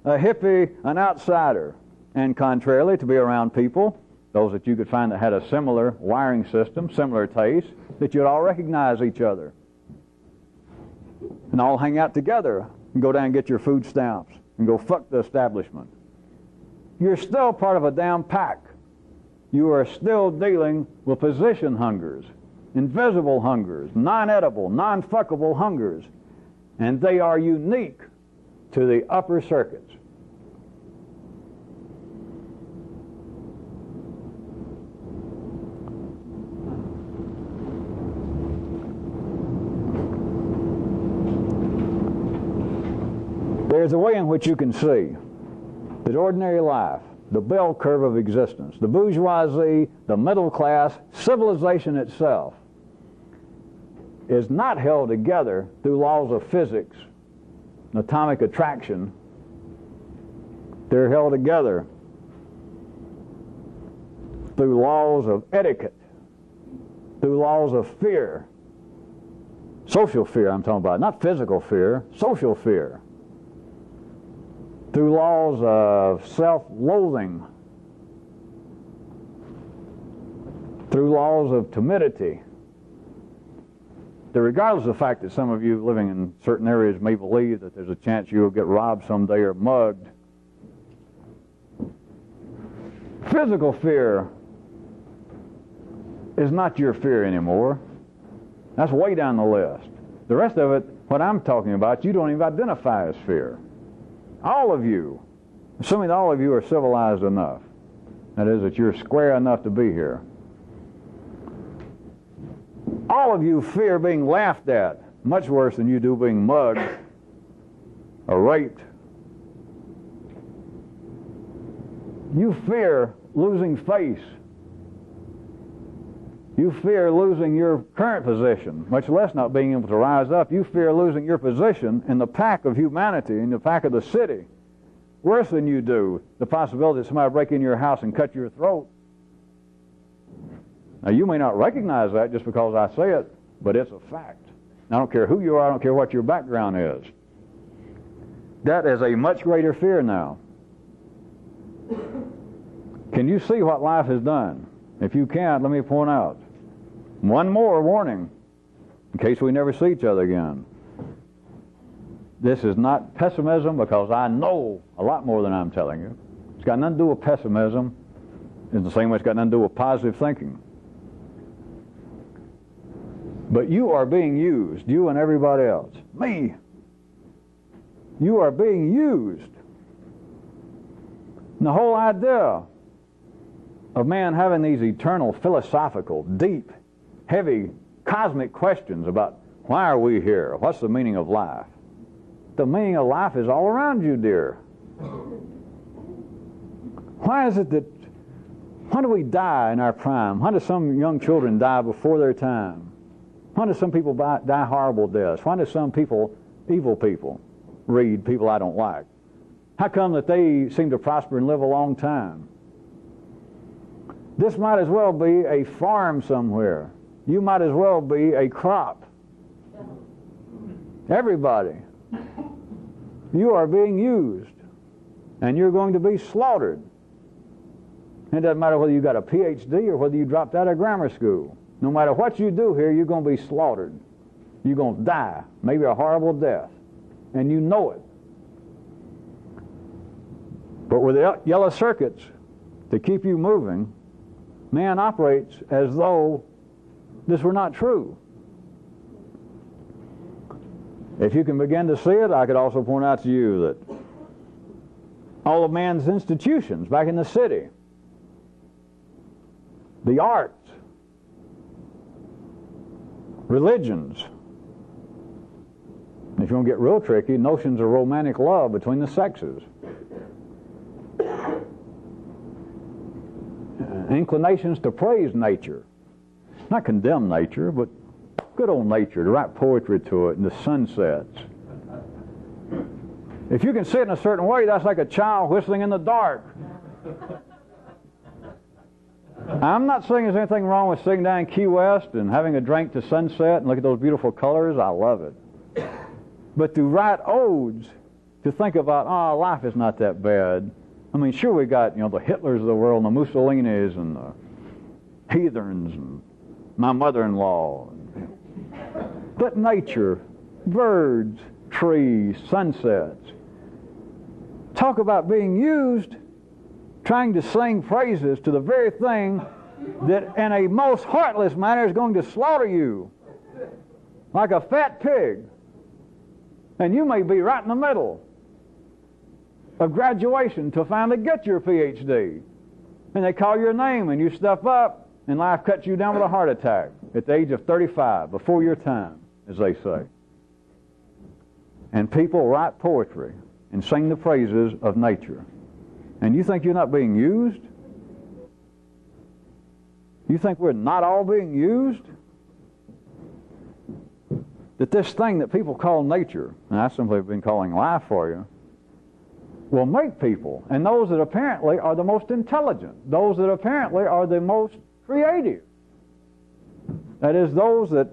a hippie, an outsider. And contrarily, to be around people those that you could find that had a similar wiring system, similar taste, that you'd all recognize each other and all hang out together and go down and get your food stamps and go fuck the establishment. You're still part of a damn pack. You are still dealing with position hungers, invisible hungers, non-edible, non-fuckable hungers, and they are unique to the upper circuits. There's a way in which you can see that ordinary life, the bell curve of existence, the bourgeoisie, the middle class, civilization itself, is not held together through laws of physics, atomic attraction. They're held together through laws of etiquette, through laws of fear, social fear I'm talking about, not physical fear, social fear, through laws of self-loathing, through laws of timidity. That regardless of the fact that some of you living in certain areas may believe that there's a chance you'll get robbed someday or mugged, physical fear is not your fear anymore. That's way down the list. The rest of it, what I'm talking about, you don't even identify as fear. All of you, assuming that all of you are civilized enough, that is, that you're square enough to be here, all of you fear being laughed at much worse than you do being mugged or raped. You fear losing face. You fear losing your current position, much less not being able to rise up. You fear losing your position in the pack of humanity, in the pack of the city, worse than you do the possibility that somebody will break into your house and cut your throat. Now, you may not recognize that just because I say it, but it's a fact. I don't care who you are, I don't care what your background is. That is a much greater fear now. Can you see what life has done? If you can't, let me point out one more warning in case we never see each other again. This is not pessimism, because I know a lot more than I'm telling you. It's got nothing to do with pessimism. It's the same way it's got nothing to do with positive thinking. But you are being used, you and everybody else. Me. You are being used. And the whole idea of man having these eternal, philosophical, deep, heavy, cosmic questions about why are we here? What's the meaning of life? The meaning of life is all around you, dear. Why is it that, why do we die in our prime? Why do some young children die before their time? Why do some people die horrible deaths? Why do some people, evil people, read people I don't like? How come that they seem to prosper and live a long time? This might as well be a farm somewhere. You might as well be a crop. Everybody. You are being used, and you're going to be slaughtered. It doesn't matter whether you got a PhD or whether you dropped out of grammar school. No matter what you do here, you're going to be slaughtered. You're going to die, maybe a horrible death, and you know it. But with the yellow circuits to keep you moving, man operates as though this were not true. If you can begin to see it, I could also point out to you that all of man's institutions back in the city, the arts, religions, if you want to get real tricky, notions of romantic love between the sexes, inclinations to praise nature, not condemn nature, but good old nature, to write poetry to it, and the sunsets. If you can see it in a certain way, that's like a child whistling in the dark. I'm not saying there's anything wrong with sitting down in Key West and having a drink to sunset and look at those beautiful colors. I love it. But to write odes, to think about, oh, life is not that bad. I mean, sure, we got, the Hitlers of the world, and the Mussolinis, and the heathens, and my mother-in-law. But nature, birds, trees, sunsets. Talk about being used, trying to sing praises to the very thing that in a most heartless manner is going to slaughter you like a fat pig. And you may be right in the middle of graduation to finally get your PhD. And they call your name and you step up and life cuts you down with a heart attack at the age of 35, before your time, as they say. And people write poetry and sing the praises of nature. And you think you're not being used? You think we're not all being used? That this thing that people call nature, and I simply have been calling life for you, will make people, and those that apparently are the most intelligent, those that apparently are the most creative, that is, those that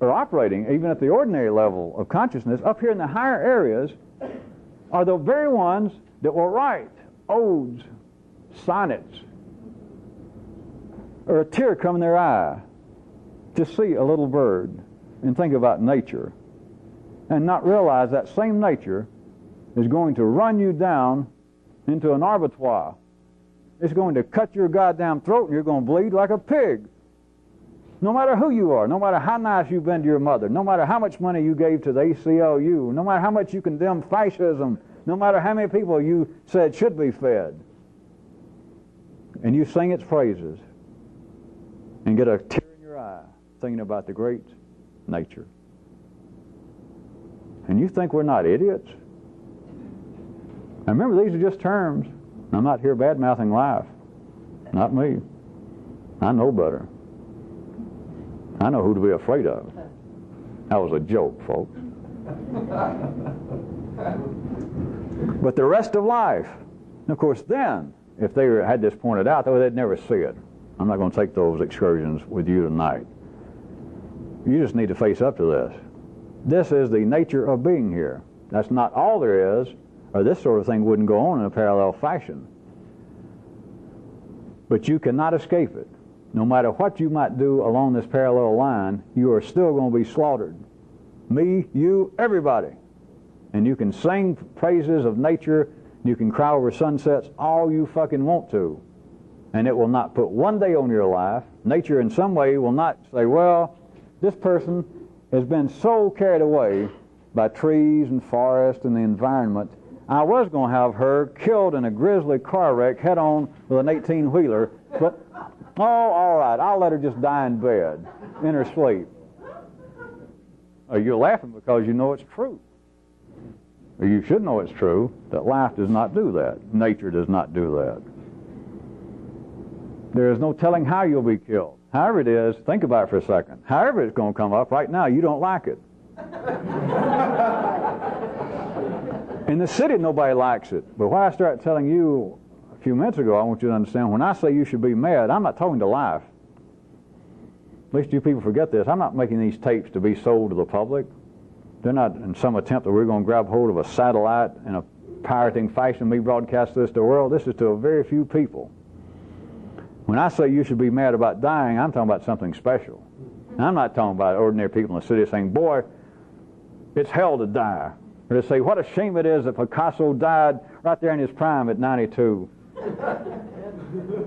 are operating even at the ordinary level of consciousness, up here in the higher areas, are the very ones that will write odes, sonnets, or a tear come in their eye to see a little bird and think about nature and not realize that same nature is going to run you down into an abattoir. It's going to cut your goddamn throat and you're going to bleed like a pig. No matter who you are, no matter how nice you've been to your mother, no matter how much money you gave to the ACLU, no matter how much you condemn fascism, no matter how many people you said should be fed, and you sing its praises and get a tear in your eye thinking about the great nature. And you think we're not idiots? And remember, these are just terms. I'm not here bad-mouthing life. Not me. I know better. I know who to be afraid of. That was a joke, folks. But the rest of life, and of course then, if they had this pointed out, they'd never see it. I'm not going to take those excursions with you tonight. You just need to face up to this. This is the nature of being here. That's not all there is, or this sort of thing wouldn't go on in a parallel fashion. But you cannot escape it. No matter what you might do along this parallel line, you are still going to be slaughtered. Me, you, everybody. And you can sing praises of nature, you can cry over sunsets all you fucking want to. And it will not put one day on your life. Nature in some way will not say, well, this person has been so carried away by trees and forest and the environment, I was going to have her killed in a grisly car wreck head-on with an 18-wheeler, but, oh, all right, I'll let her just die in bed, in her sleep. Or you're laughing because you know it's true. Or you should know it's true, that life does not do that. Nature does not do that. There is no telling how you'll be killed. However it is, think about it for a second. However it's going to come up, right now you don't like it. In the city, nobody likes it. But what I started telling you a few minutes ago, I want you to understand, when I say you should be mad, I'm not talking to life. At least you people forget this. I'm not making these tapes to be sold to the public. They're not in some attempt that we're going to grab hold of a satellite in a pirating fashion and broadcast this to the world. This is to a very few people. When I say you should be mad about dying, I'm talking about something special. And I'm not talking about ordinary people in the city saying, boy, it's hell to die. Or to say, what a shame it is that Picasso died right there in his prime at 92.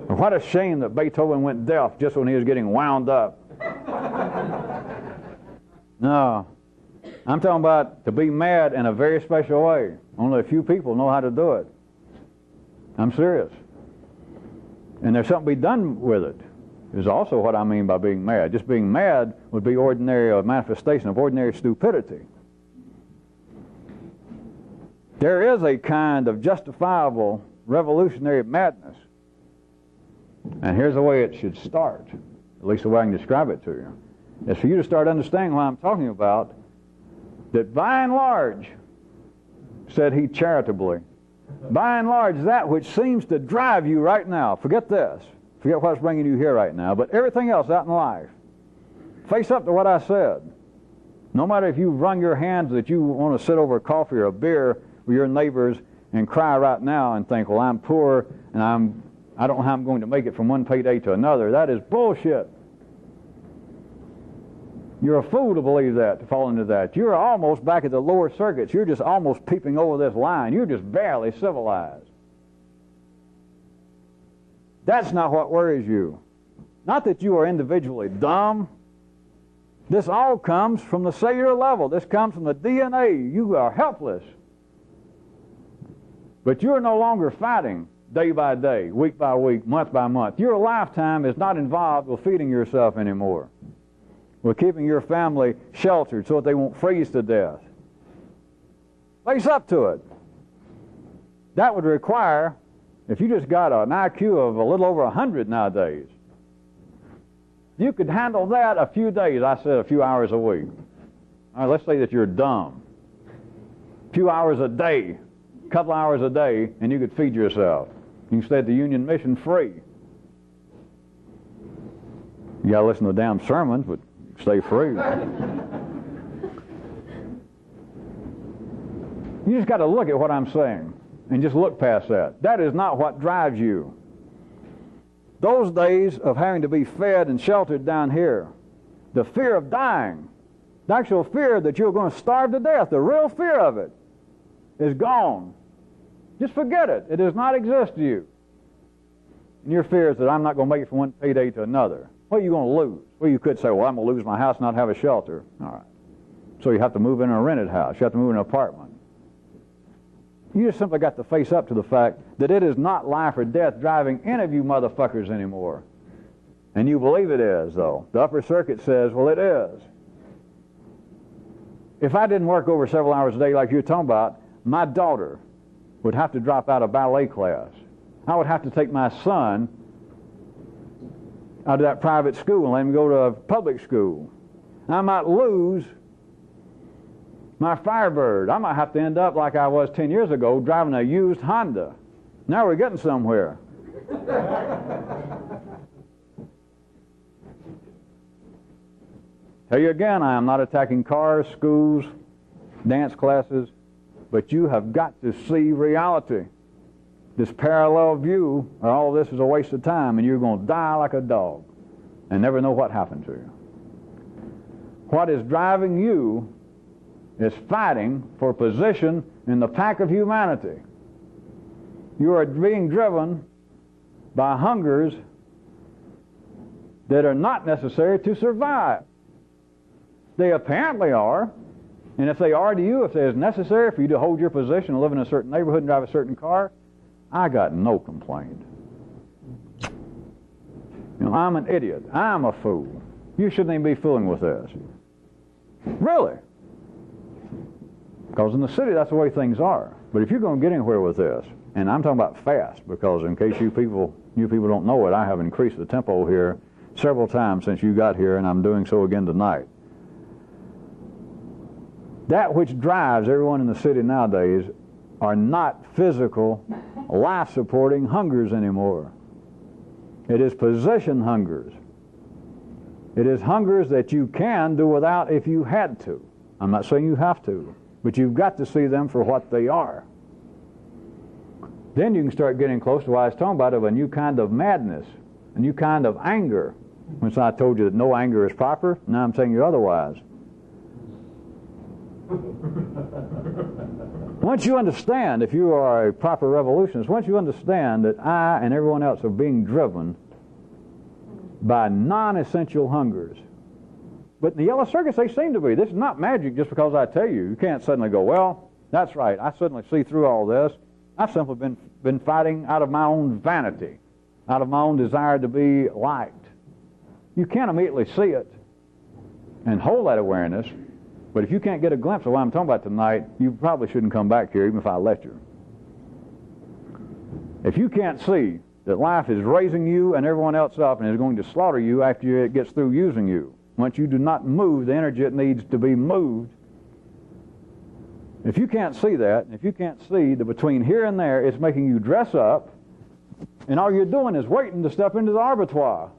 Or what a shame that Beethoven went deaf just when he was getting wound up. No. I'm talking about to be mad in a very special way. Only a few people know how to do it. I'm serious. And there's something to be done with it. Is also what I mean by being mad. Just being mad would be ordinary, a manifestation of ordinary stupidity. There is a kind of justifiable revolutionary madness. And here's the way it should start, at least the way I can describe it to you. It's for you to start understanding what I'm talking about, that by and large, said he charitably, by and large, that which seems to drive you right now, forget this, forget what's bringing you here right now, but everything else out in life, face up to what I said. No matter if you've wrung your hands that you want to sit over a coffee or a beer with your neighbors and cry right now and think, well, I'm poor and I don't know how I'm going to make it from one payday to another. That is bullshit. You're a fool to believe that, to fall into that. You're almost back at the lower circuits. You're just almost peeping over this line. You're just barely civilized. That's not what worries you. Not that you are individually dumb. This all comes from the cellular level. This comes from the DNA. You are helpless. But you're no longer fighting day by day, week by week, month by month. Your lifetime is not involved with feeding yourself anymore, with keeping your family sheltered so that they won't freeze to death. Face up to it. That would require, if you just got an IQ of a little over 100 nowadays, you could handle that a few days, I said a few hours a week. All right, let's say that you're dumb. A few hours a day, a couple hours a day, and you could feed yourself. You can stay at the Union Mission free. You got to listen to the damn sermons, but stay free. You just got to look at what I'm saying and just look past that. That is not what drives you. Those days of having to be fed and sheltered down here, the fear of dying, the actual fear that you're going to starve to death, the real fear of it is gone. Just forget it. It does not exist to you. And your fear is that I'm not going to make it from one payday to another. What are you going to lose? Well, you could say, well, I'm going to lose my house and not have a shelter. All right. So you have to move in a rented house. You have to move in an apartment. You just simply got to face up to the fact that it is not life or death driving any of you motherfuckers anymore. And you believe it is, though. The upper circuit says, well, it is. If I didn't work over several hours a day like you're talking about, my daughter would have to drop out of ballet class. I would have to take my son out of that private school and let him go to a public school. I might lose my Firebird. I might have to end up like I was 10 years ago driving a used Honda. Now we're getting somewhere. Tell you again, I am not attacking cars, schools, dance classes, but you have got to see reality. This parallel view, or all this is a waste of time, and you're going to die like a dog and never know what happened to you. What is driving you is fighting for position in the pack of humanity. You are being driven by hungers that are not necessary to survive. They apparently are, and if they are to you, if it is necessary for you to hold your position and live in a certain neighborhood and drive a certain car, I got no complaint. You know, I'm an idiot. I'm a fool. You shouldn't even be fooling with this. Really. Because in the city, that's the way things are. But if you're going to get anywhere with this, and I'm talking about fast, because in case you people don't know it, I have increased the tempo here several times since you got here, and I'm doing so again tonight. That which drives everyone in the city nowadays are not physical, life-supporting hungers anymore. It is position hungers. It is hungers that you can do without if you had to. I'm not saying you have to, but you've got to see them for what they are. Then you can start getting close to what I was talking about, of a new kind of madness, a new kind of anger. Once I told you that no anger is proper, now I'm saying you otherwise. Once you understand, if you are a proper revolutionist, once you understand that I and everyone else are being driven by non-essential hungers. But in the yellow circuits, they seem to be. This is not magic just because I tell you. You can't suddenly go, well, that's right, I suddenly see through all this. I've simply been fighting out of my own vanity, out of my own desire to be liked. You can't immediately see it and hold that awareness. But if you can't get a glimpse of what I'm talking about tonight, you probably shouldn't come back here, even if I let you. If you can't see that life is raising you and everyone else up and is going to slaughter you after it gets through using you, once you do not move the energy it needs to be moved, if you can't see that, if you can't see that between here and there it's making you dress up, and all you're doing is waiting to step into the abattoir.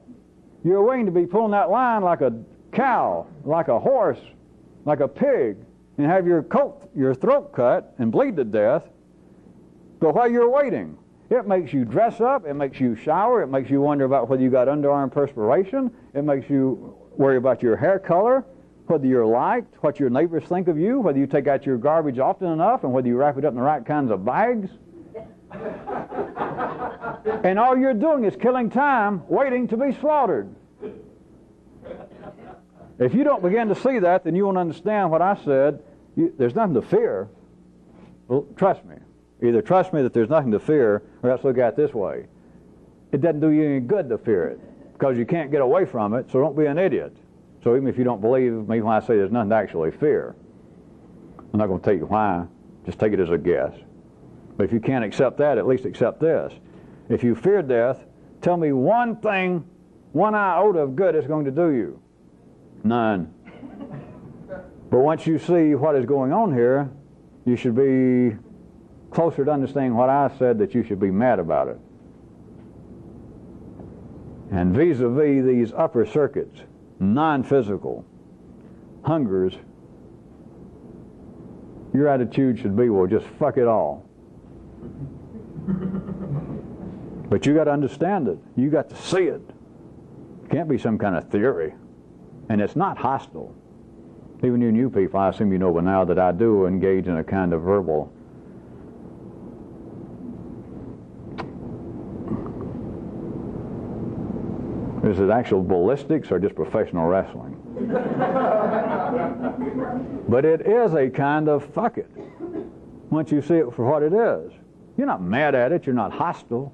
You're waiting to be pulling that line like a cow, like a horse, like a pig, and have your throat cut and bleed to death, But while you're waiting, it makes you dress up, it makes you shower, it makes you wonder about whether you got underarm perspiration, it makes you worry about your hair color, whether you're liked, what your neighbors think of you, whether you take out your garbage often enough, and whether you wrap it up in the right kinds of bags. And all you're doing is killing time waiting to be slaughtered. If you don't begin to see that, then you won't understand what I said. There's nothing to fear. Well, trust me. Either trust me that there's nothing to fear, or else look at it this way. It doesn't do you any good to fear it, because you can't get away from it, so don't be an idiot. So even if you don't believe me when I say there's nothing to actually fear, I'm not going to tell you why. Just take it as a guess. But if you can't accept that, at least accept this. If you fear death, tell me one thing, one iota of good it's going to do you. None. But once you see what is going on here, you should be closer to understanding what I said, that you should be mad about it. And vis-a-vis these upper circuits, non-physical hungers, your attitude should be, well, just fuck it all. But you got to understand it. You got to see it. It can't be some kind of theory. And it's not hostile. Even you new people, I assume you know by now that I do engage in a kind of verbal is it actual ballistics or just professional wrestling? But it is a kind of fuck it. Once you see it for what it is. You're not mad at it. You're not hostile.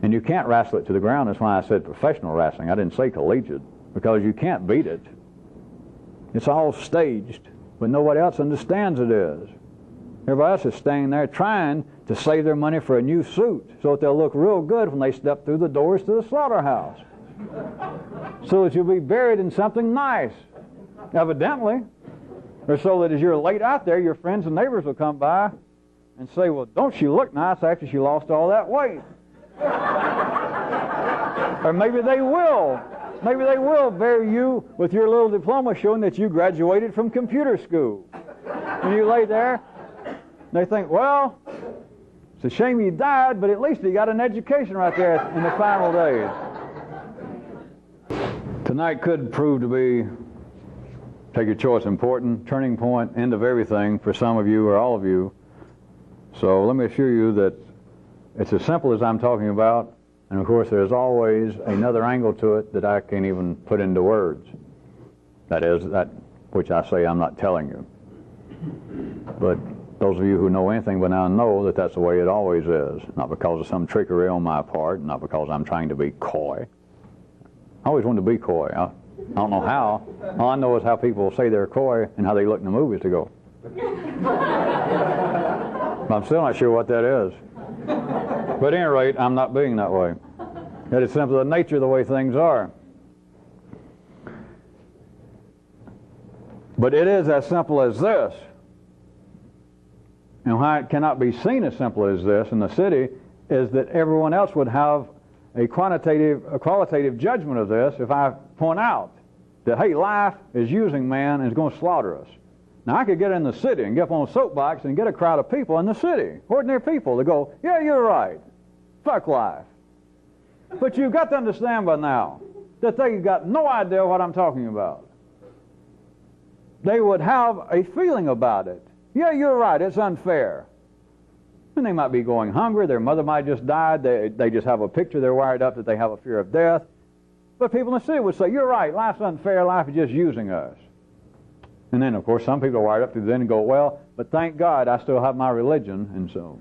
And you can't wrestle it to the ground. That's why I said professional wrestling. I didn't say collegiate. Because you can't beat it. It's all staged. But nobody else understands it is. Everybody else is staying there trying to save their money for a new suit so that they'll look real good when they step through the doors to the slaughterhouse. So that you'll be buried in something nice, evidently. Or so that as you're laid out there, your friends and neighbors will come by and say, well, don't she look nice after she lost all that weight? Or maybe they will. Maybe they will bury you with your little diploma showing that you graduated from computer school. And you lay there, they think, well, it's a shame he died, but at least he got an education right there in the final days. Tonight could prove to be, take your choice, important, turning point, end of everything for some of you or all of you. So let me assure you that it's as simple as I'm talking about, and of course there's always another angle to it that I can't even put into words. That is, that which I say I'm not telling you. But those of you who know anything by now know that that's the way it always is. Not because of some trickery on my part, not because I'm trying to be coy. I always wanted to be coy. I don't know how. All I know is how people say they're coy and how they look in the movies to go. But I'm still not sure what that is. But at any rate, I'm not being that way. That is simply the nature of the way things are. But it is as simple as this. And why it cannot be seen as simple as this in the city is that everyone else would have a qualitative judgment of this if I point out that, hey, life is using man and is going to slaughter us. Now, I could get in the city and get up on a soapbox and get a crowd of people in the city, ordinary people, that go, yeah, you're right, fuck life. But you've got to understand by now that they've got no idea what I'm talking about. They would have a feeling about it. Yeah, you're right, it's unfair. And they might be going hungry, their mother might have just died, they just have a picture, they're wired up that they have a fear of death. But people in the city would say, you're right, life's unfair, life is just using us. And then, of course, some people are wired up to then and go, well, but thank God I still have my religion, and so,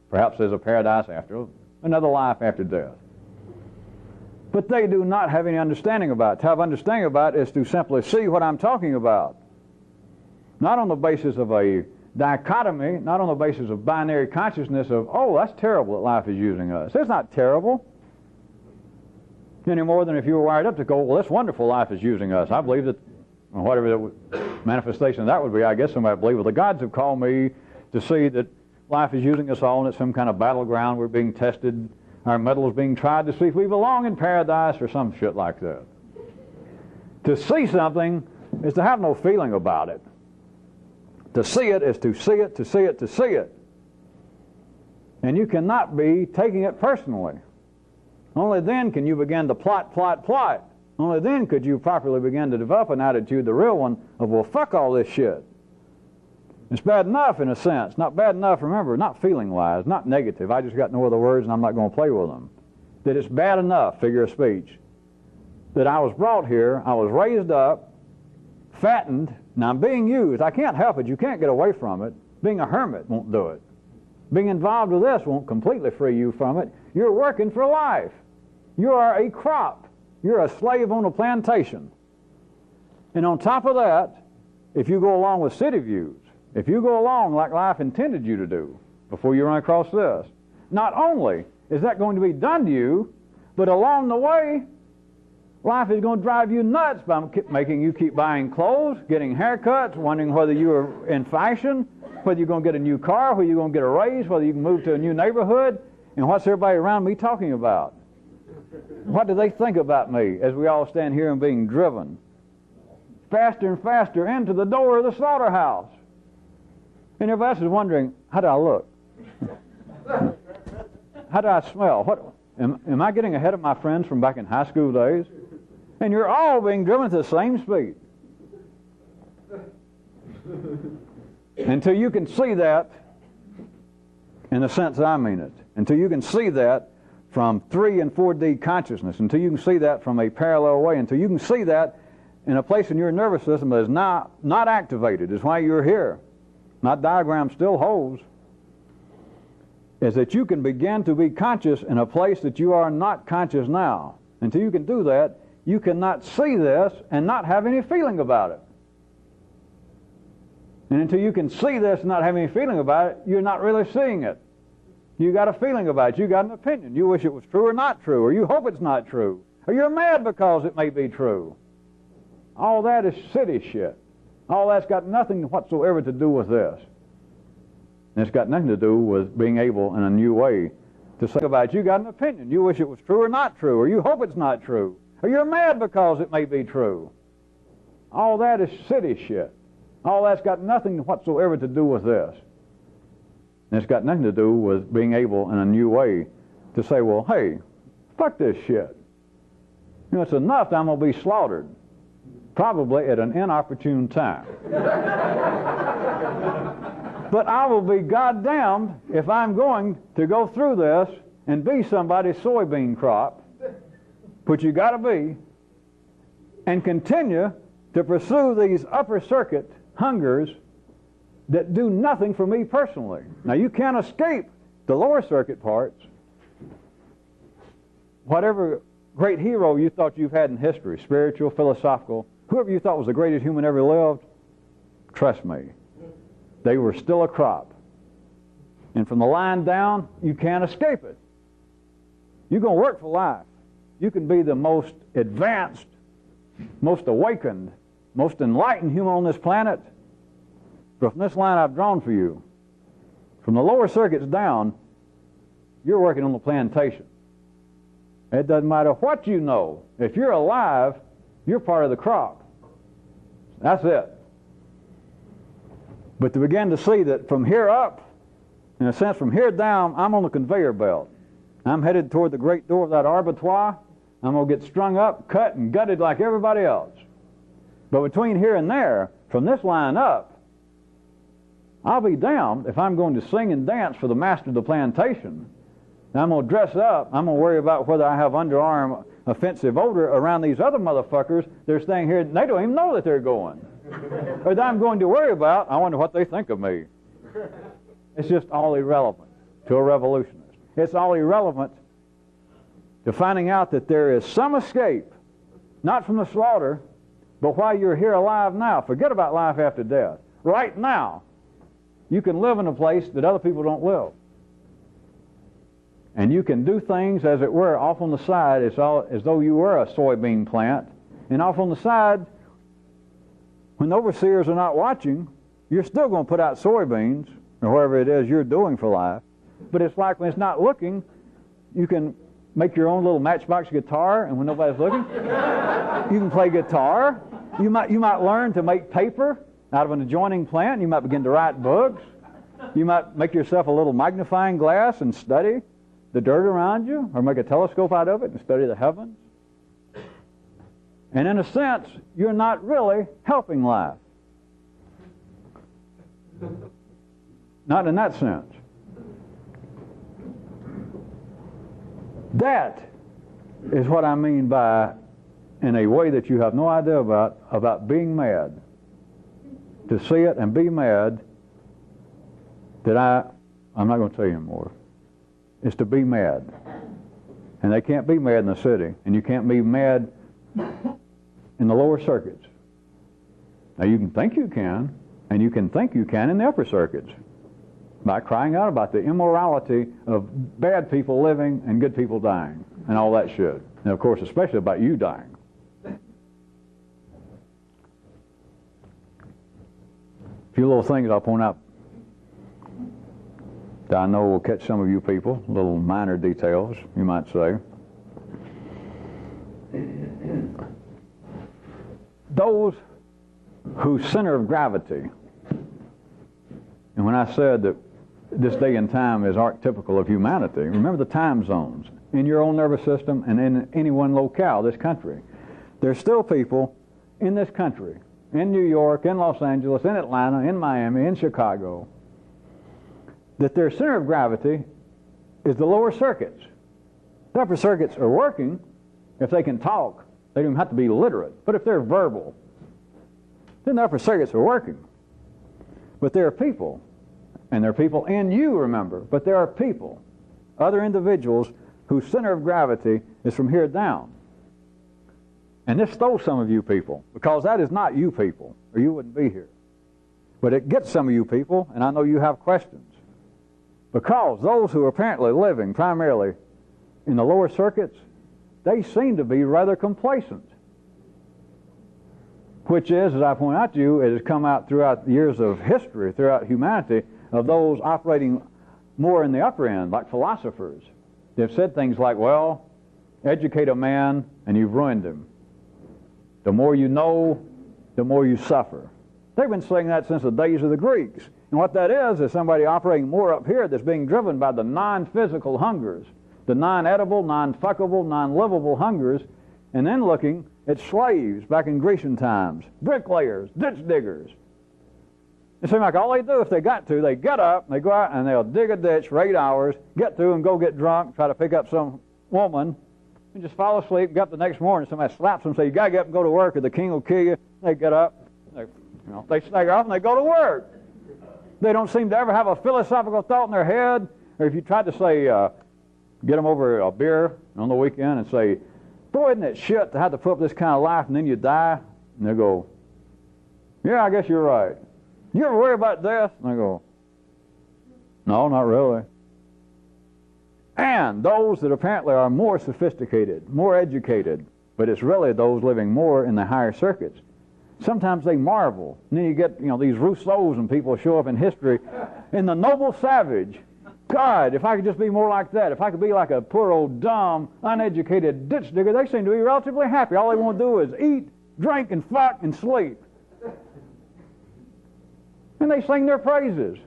perhaps there's a paradise after, another life after death. But they do not have any understanding about it. To have understanding about it is to simply see what I'm talking about. Not on the basis of a dichotomy, not on the basis of binary consciousness of, oh, that's terrible that life is using us. It's not terrible. Any more than if you were wired up to go, well, it's wonderful life is using us. I believe that, whatever the manifestation of that would be, I guess somebody would believe, well, the gods have called me to see that life is using us all and it's some kind of battleground. We're being tested. Our mettle is being tried to see if we belong in paradise or some shit like that. To see something is to have no feeling about it. To see it is to see it, to see it, to see it. And you cannot be taking it personally. Only then can you begin to plot. Only then could you properly begin to develop an attitude, the real one, of, well, fuck all this shit. It's bad enough in a sense. Not bad enough, remember, not feeling-wise, not negative. I just got no other words and I'm not going to play with them. That it's bad enough, figure of speech, that I was brought here, I was raised up, fattened, now I'm being used. I can't help it. You can't get away from it. Being a hermit won't do it. Being involved with this won't completely free you from it. You're working for life. You are a crop. You're a slave on a plantation. And on top of that, if you go along with city views, if you go along like life intended you to do before you run across this, not only is that going to be done to you, but along the way, life is going to drive you nuts by making you keep buying clothes, getting haircuts, wondering whether you are in fashion, whether you're going to get a new car, whether you're going to get a raise, whether you can move to a new neighborhood, and what's everybody around me talking about? What do they think about me as we all stand here and being driven faster and faster into the door of the slaughterhouse? And everybody else is wondering, how do I look? How do I smell? What am I getting ahead of my friends from back in high school days? And you're all being driven at the same speed. Until you can see that, in the sense I mean it, until you can see that from 3 and 4D consciousness, until you can see that from a parallel way, until you can see that in a place in your nervous system that is not activated, is why you're here. My diagram still holds, is that you can begin to be conscious in a place that you are not conscious now. Until you can do that, you cannot see this and not have any feeling about it. And until you can see this and not have any feeling about it, you're not really seeing it. You got a feeling about it. You got an opinion. You wish it was true or not true, or you hope it's not true, or you're mad because it may be true. All that is city shit. All that's got nothing whatsoever to do with this. And it's got nothing to do with being able in a new way to say about it, you got an opinion. You wish it was true or not true, or you hope it's not true, or you're mad because it may be true. All that is city shit. All that's got nothing whatsoever to do with this. And it's got nothing to do with being able in a new way to say, well, hey, fuck this shit. You know, it's enough that I'm going to be slaughtered, probably at an inopportune time. But I will be goddamned if I'm going to go through this and be somebody's soybean crop, which you got to be, and continue to pursue these upper circuit hungers that do nothing for me personally. Now, you can't escape the lower circuit parts. Whatever great hero you thought you've had in history, spiritual, philosophical, whoever you thought was the greatest human ever lived, trust me, they were still a crop. And from the line down, you can't escape it. You're going to work for life. You can be the most advanced, most awakened, most enlightened human on this planet. But from this line I've drawn for you, from the lower circuits down, you're working on the plantation. It doesn't matter what you know. If you're alive, you're part of the crop. That's it. But to begin to see that from here up, in a sense from here down, I'm on the conveyor belt. I'm headed toward the great door of that abattoir. I'm going to get strung up, cut, and gutted like everybody else. But between here and there, from this line up, I'll be damned if I'm going to sing and dance for the master of the plantation. And I'm going to dress up. I'm going to worry about whether I have underarm offensive odor around these other motherfuckers. They're staying here, and they don't even know that they're going. Or that I'm going to worry about, I wonder what they think of me. It's just all irrelevant to a revolutionist. It's all irrelevant to finding out that there is some escape, not from the slaughter, but while you're here alive now. Forget about life after death. Right now, you can live in a place that other people don't live. And you can do things, as it were, off on the side, as though you were a soybean plant. And off on the side, when the overseers are not watching, you're still going to put out soybeans, or whatever it is you're doing for life. But it's like when it's not looking, you can make your own little matchbox guitar, and when nobody's looking, you can play guitar. You might learn to make paper out of an adjoining plant. You might begin to write books. You might make yourself a little magnifying glass and study the dirt around you, or make a telescope out of it and study the heavens. And in a sense, you're not really helping life. Not in that sense. That is what I mean by, in a way that you have no idea about being mad. To see it and be mad, that I'm not going to tell you anymore. It's to be mad. And they can't be mad in the city, and you can't be mad in the lower circuits. Now you can think you can, and you can think you can in the upper circuits by crying out about the immorality of bad people living and good people dying and all that shit. And of course, especially about you dying. A few little things I'll point out that I know will catch some of you people, little minor details, you might say. Those whose center of gravity, and when I said that this day and time is archetypical of humanity, remember the time zones in your own nervous system and in any one locale, this country. There's still people in this country, in New York, in Los Angeles, in Atlanta, in Miami, in Chicago, that their center of gravity is the lower circuits. The upper circuits are working if they can talk. They don't have to be literate. But if they're verbal, then the upper circuits are working. But there are people, and there are people in you, remember, but there are people, other individuals, whose center of gravity is from here down. And this stole some of you people, because that is not you people, or you wouldn't be here. But it gets some of you people, and I know you have questions. Because those who are apparently living primarily in the lower circuits, they seem to be rather complacent. Which is, as I point out to you, it has come out throughout the years of history, throughout humanity, of those operating more in the upper end, like philosophers. They've said things like, well, educate a man and you've ruined him. The more you know, the more you suffer. They've been saying that since the days of the Greeks. And what that is somebody operating more up here that's being driven by the non-physical hungers, the non-edible, non-fuckable, non-livable hungers, and then looking at slaves back in Grecian times, bricklayers, ditch diggers. It seems like all they do if they got to, they get up, they go out and they'll dig a ditch for 8 hours, get through and go get drunk, try to pick up some woman, and just fall asleep, get up the next morning, somebody slaps them and say, you got to get up and go to work or the king will kill you. They get up, they stagger off and they go to work. They don't seem to ever have a philosophical thought in their head. Or if you tried to say, get them over a beer on the weekend and say, boy, isn't it shit to have to put up this kind of life and then you die? And they go, yeah, I guess you're right. You ever worry about death? And I go, no, not really. And those that apparently are more sophisticated, more educated, but it's really those living more in the higher circuits. Sometimes they marvel. And then you get, these Rousseaus and people show up in history. In the noble savage, God, if I could just be more like that, if I could be like a poor old dumb, uneducated ditch digger, they seem to be relatively happy. All they want to do is eat, drink, and fuck, and sleep. And they sing their praises.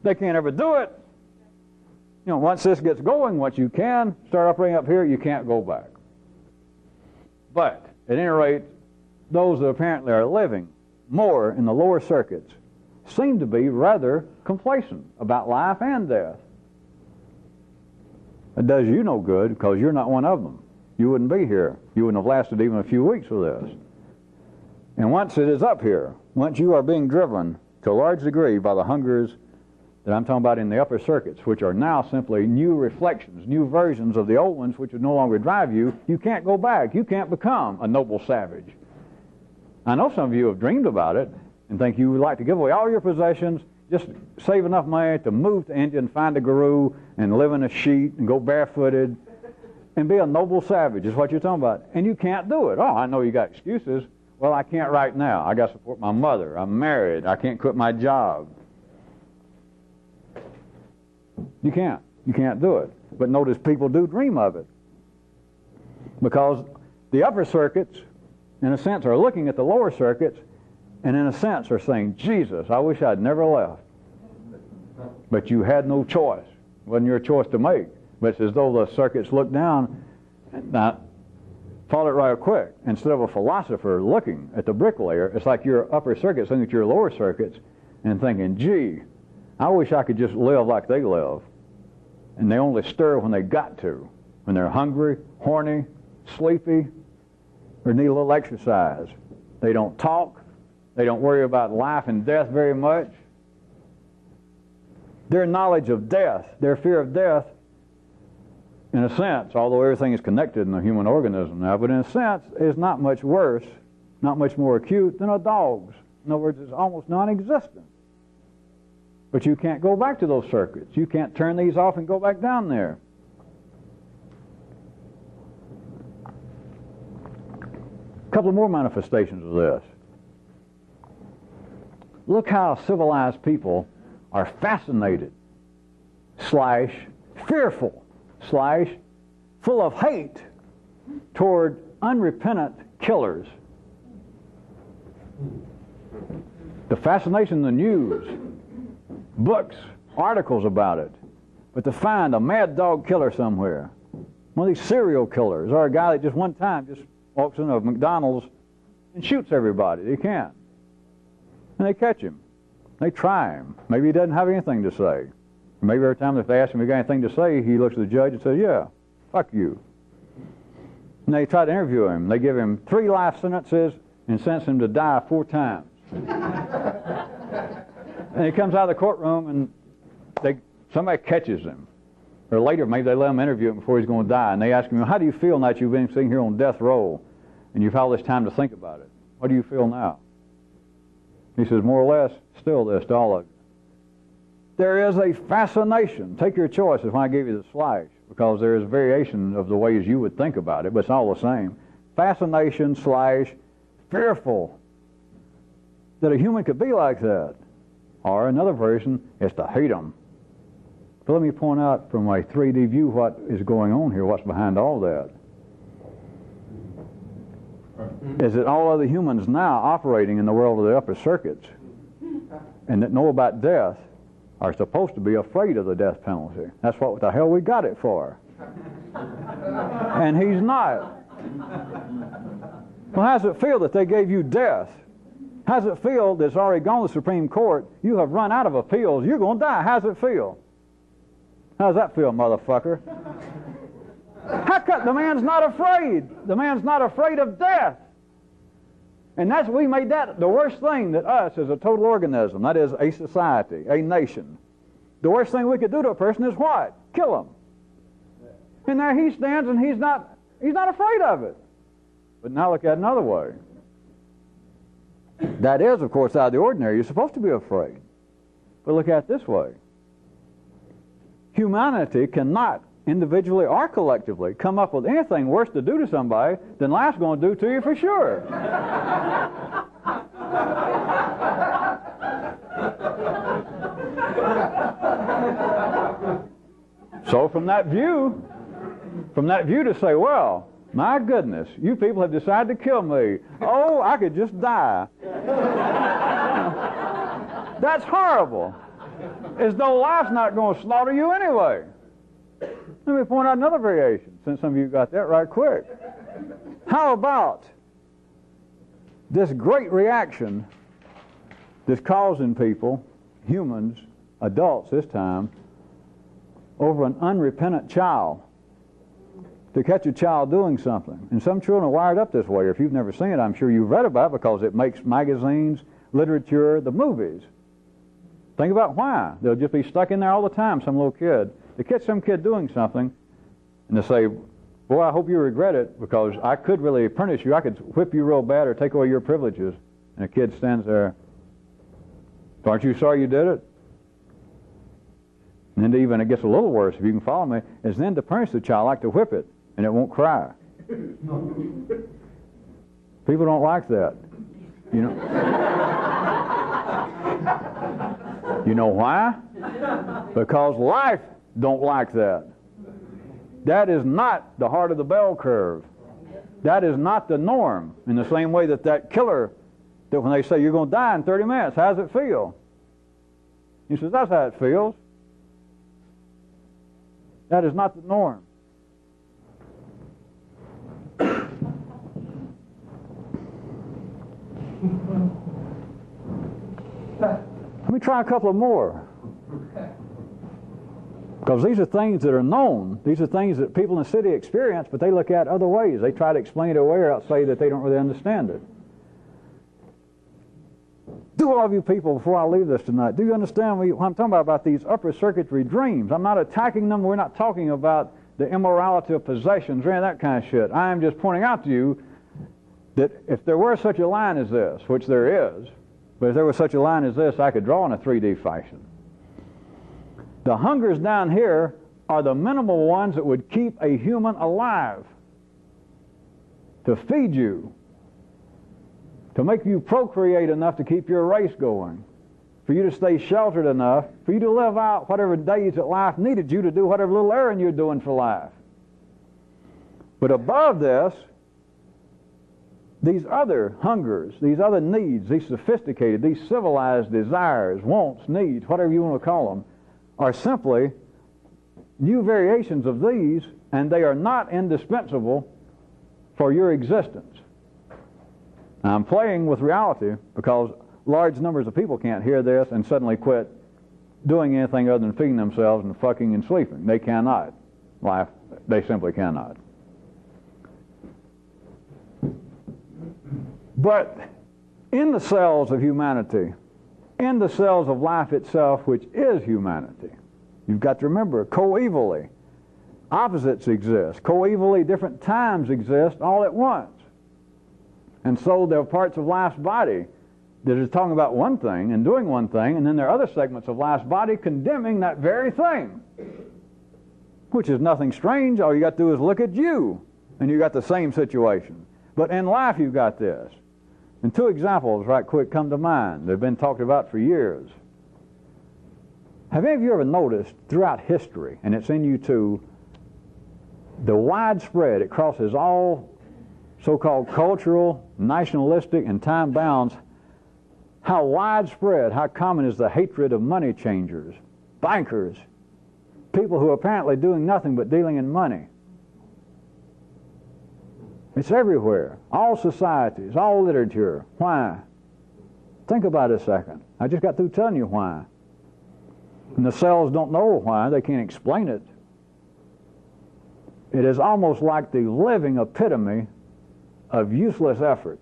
They can't ever do it. Once this gets going, once you can start operating up here, you can't go back. But, at any rate, those that apparently are living more in the lower circuits seem to be rather complacent about life and death. It does you no good because you're not one of them. You wouldn't be here. You wouldn't have lasted even a few weeks with this. And once it is up here, once you are being driven to a large degree by the hungers that I'm talking about in the upper circuits, which are now simply new reflections, new versions of the old ones which would no longer drive you, you can't go back. You can't become a noble savage. I know some of you have dreamed about it and think you would like to give away all your possessions, just save enough money to move to India and find a guru and live in a sheet and go barefooted and be a noble savage is what you're talking about. And you can't do it. Oh, I know you got excuses. Well, I can't right now. I got to support my mother. I'm married. I can't quit my job. You can't. You can't do it. But notice people do dream of it. Because the upper circuits, in a sense, are looking at the lower circuits and in a sense are saying, Jesus, I wish I'd never left. But you had no choice. It wasn't your choice to make. But it's as though the circuits look down. Now, follow it right quick. Instead of a philosopher looking at the bricklayer, it's like your upper circuits looking at your lower circuits and thinking, gee, I wish I could just live like they live. And they only stir when they got to. When they're hungry, horny, sleepy, or need a little exercise. They don't talk. They don't worry about life and death very much. Their knowledge of death, their fear of death, in a sense, although everything is connected in the human organism now, but in a sense, is not much worse, not much more acute than a dog's. In other words, it's almost non-existent. But you can't go back to those circuits. You can't turn these off and go back down there. A couple more manifestations of this. Look how civilized people are fascinated, / fearful, / full of hate toward unrepentant killers. The fascination in the news, books, articles about it. But to find a mad dog killer somewhere, one of these serial killers, or a guy that just one time just walks into a McDonald's and shoots everybody. They can't. And they catch him. They try him. Maybe he doesn't have anything to say. Maybe every time if they ask him if he got anything to say, he looks at the judge and says, yeah, fuck you. And they try to interview him. They give him 3 life sentences and sentence him to die 4 times. And he comes out of the courtroom and somebody catches him. Or later, maybe they let him interview him before he's going to die. And they ask him, how do you feel now that you've been sitting here on death row and you've had all this time to think about it? What do you feel now? He says, more or less, still this to all of you. There is a fascination. Take your choice is when I gave you the slash, because there is variation of the ways you would think about it, but it's all the same. Fascination / fearful that a human could be like that. Or another version is to hate them. But let me point out from a 3D view what is going on here, what's behind all that. Is that all other humans now operating in the world of the upper circuits and that know about death are supposed to be afraid of the death penalty. That's what the hell we got it for. And he's not. Well, how does it feel that they gave you death? How does it feel that it's already gone to the Supreme Court? You have run out of appeals. You're going to die. How does it feel? How does that feel, motherfucker? How come the man's not afraid? The man's not afraid of death. And we made that the worst thing that us as a total organism, that is a society, a nation. The worst thing we could do to a person is what? Kill him. And there he stands and he's not afraid of it. But now look at it another way. That is, of course, out of the ordinary. You're supposed to be afraid. But look at it this way. Humanity cannot, individually or collectively, come up with anything worse to do to somebody than life's going to do to you for sure. So from that view to say, well, my goodness, you people have decided to kill me. Oh, I could just die. That's horrible. As though life's not going to slaughter you anyway. Let me point out another variation, since some of you got that right quick. How about this great reaction that's causing people, humans, adults this time, over an unrepentant child? To catch a child doing something. And some children are wired up this way. If you've never seen it, I'm sure you've read about it because it makes magazines, literature, the movies. Think about why. They'll just be stuck in there all the time, some little kid. To catch some kid doing something, and to say, boy, I hope you regret it, because I could really punish you. I could whip you real bad or take away your privileges. And a kid stands there, aren't you sorry you did it? And then even it gets a little worse, if you can follow me, is then to punish the child like to whip it, and it won't cry. People don't like that. You know? You know why? Because life don't like that. That is not the heart of the bell curve. That is not the norm. In the same way that killer, that when they say you're going to die in 30 minutes, how does it feel? He says, that's how it feels. That is not the norm. Let me try a couple of more. Because these are things that are known. These are things that people in the city experience, but they look at other ways. They try to explain it away or say that they don't really understand it. Do all of you people, before I leave this tonight, do you understand what I'm talking about these upper circuitry dreams? I'm not attacking them. We're not talking about the immorality of possessions or any of that kind of shit. I am just pointing out to you that if there were such a line as this, which there is, but if there was such a line as this, I could draw in a 3D fashion. The hungers down here are the minimal ones that would keep a human alive, to feed you, to make you procreate enough to keep your race going, for you to stay sheltered enough, for you to live out whatever days that life needed you to do whatever little errand you're doing for life. But above this, these other hungers, these other needs, these sophisticated, these civilized desires, wants, needs, whatever you want to call them, are simply new variations of these, and they are not indispensable for your existence. Now, I'm playing with reality because large numbers of people can't hear this and suddenly quit doing anything other than feeding themselves and fucking and sleeping. They cannot. Life, they simply cannot. But in the cells of humanity, in the cells of life itself, which is humanity, you've got to remember, coevally, opposites exist. Coevally, different times exist all at once. And so there are parts of life's body that is talking about one thing and doing one thing, and then there are other segments of life's body condemning that very thing, which is nothing strange. All you got to do is look at you, and you got the same situation. But in life, you've got this. And two examples right quick come to mind. They've been talked about for years. Have any of you ever noticed throughout history, and it's in you too, the widespread, it crosses all so-called cultural, nationalistic, and time bounds, how widespread, how common is the hatred of money changers, bankers, people who are apparently doing nothing but dealing in money. It's everywhere. All societies, all literature. Why? Think about it a second. I just got through telling you why. And the cells don't know why. They can't explain it. It is almost like the living epitome of useless effort.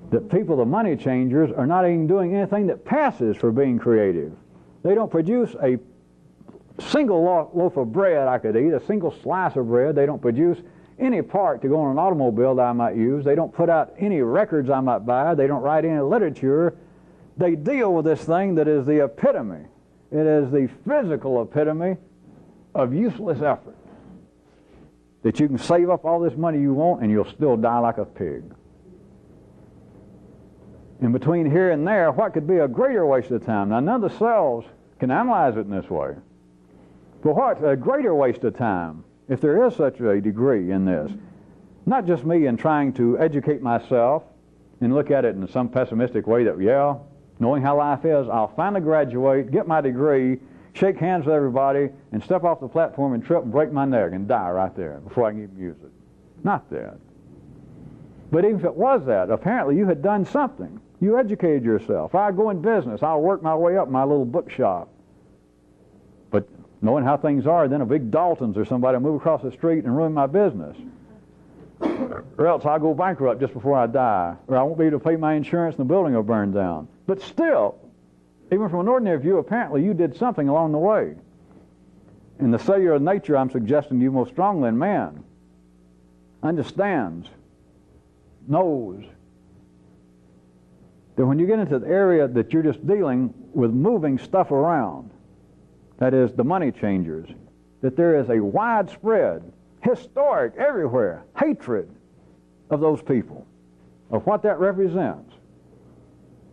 That people, the money changers, are not even doing anything that passes for being creative. They don't produce a single loaf of bread I could eat, a single slice of bread. They don't produce any part to go on an automobile that I might use. They don't put out any records I might buy. They don't write any literature. They deal with this thing that is the epitome. It is the physical epitome of useless effort. That you can save up all this money you want and you'll still die like a pig. In between here and there, what could be a greater waste of time? Now, none of the cells can analyze it in this way. But what a greater waste of time, if there is such a degree in this. Not just me in trying to educate myself and look at it in some pessimistic way that, yeah, knowing how life is, I'll finally graduate, get my degree, shake hands with everybody, and step off the platform and trip and break my neck and die right there before I can even use it. Not that. But even if it was that, apparently you had done something. You educated yourself. I go in business. I'll work my way up my little bookshop. But knowing how things are, then a big Dalton's or somebody will move across the street and ruin my business. Or else I'll go bankrupt just before I die. Or I won't be able to pay my insurance and the building will burn down. But still, even from an ordinary view, apparently you did something along the way. In the cellular nature, I'm suggesting to you most strongly in man, understands, knows, that when you get into the area that you're just dealing with moving stuff around, that is the money changers, that there is a widespread, historic, everywhere, hatred of those people, of what that represents.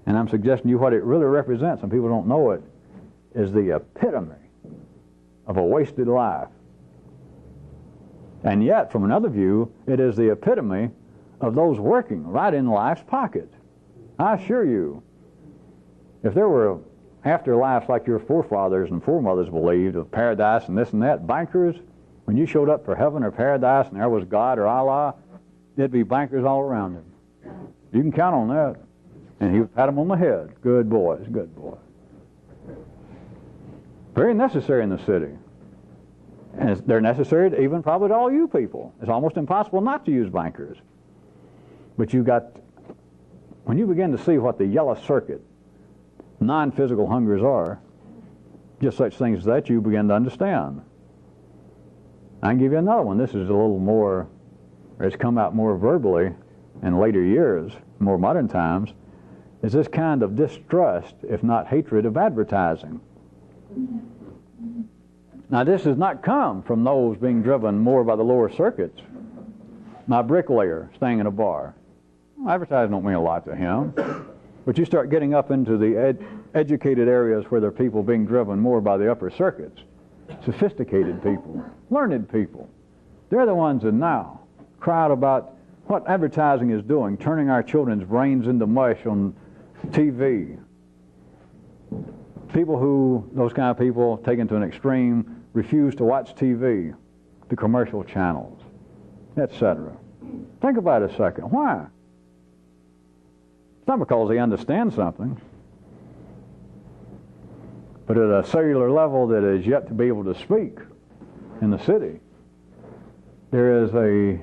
And I'm suggesting to you what it really represents, and people don't know it, is the epitome of a wasted life. And yet, from another view, it is the epitome of those working right in life's pocket. I assure you, If there were afterlives like your forefathers and foremothers believed, of paradise and this and that, bankers, when you showed up for heaven or paradise and there was God or Allah, there'd be bankers all around him. You can count on that. And he would pat them on the head. Good boys, good boys. Very necessary in the city. And they're necessary to even probably to all you people. It's almost impossible not to use bankers. But you got, when you begin to see what the yellow circuit non-physical hungers are, just such things as that, you begin to understand. I can give you another one. This is a little more, or it's come out more verbally in later years, more modern times, is this kind of distrust, if not hatred, of advertising. Now, this has not come from those being driven more by the lower circuits. My bricklayer staying in a bar. Well, advertising don't mean a lot to him. But you start getting up into the educated areas where there are people being driven more by the upper circuits. Sophisticated people, learned people. They're the ones that now cry out about what advertising is doing, turning our children's brains into mush on TV. People who, those kind of people, taken to an extreme, refuse to watch TV, the commercial channels, etc. Think about it a second. Why? It's not because they understand something, but at a cellular level that is yet to be able to speak in the city, there is a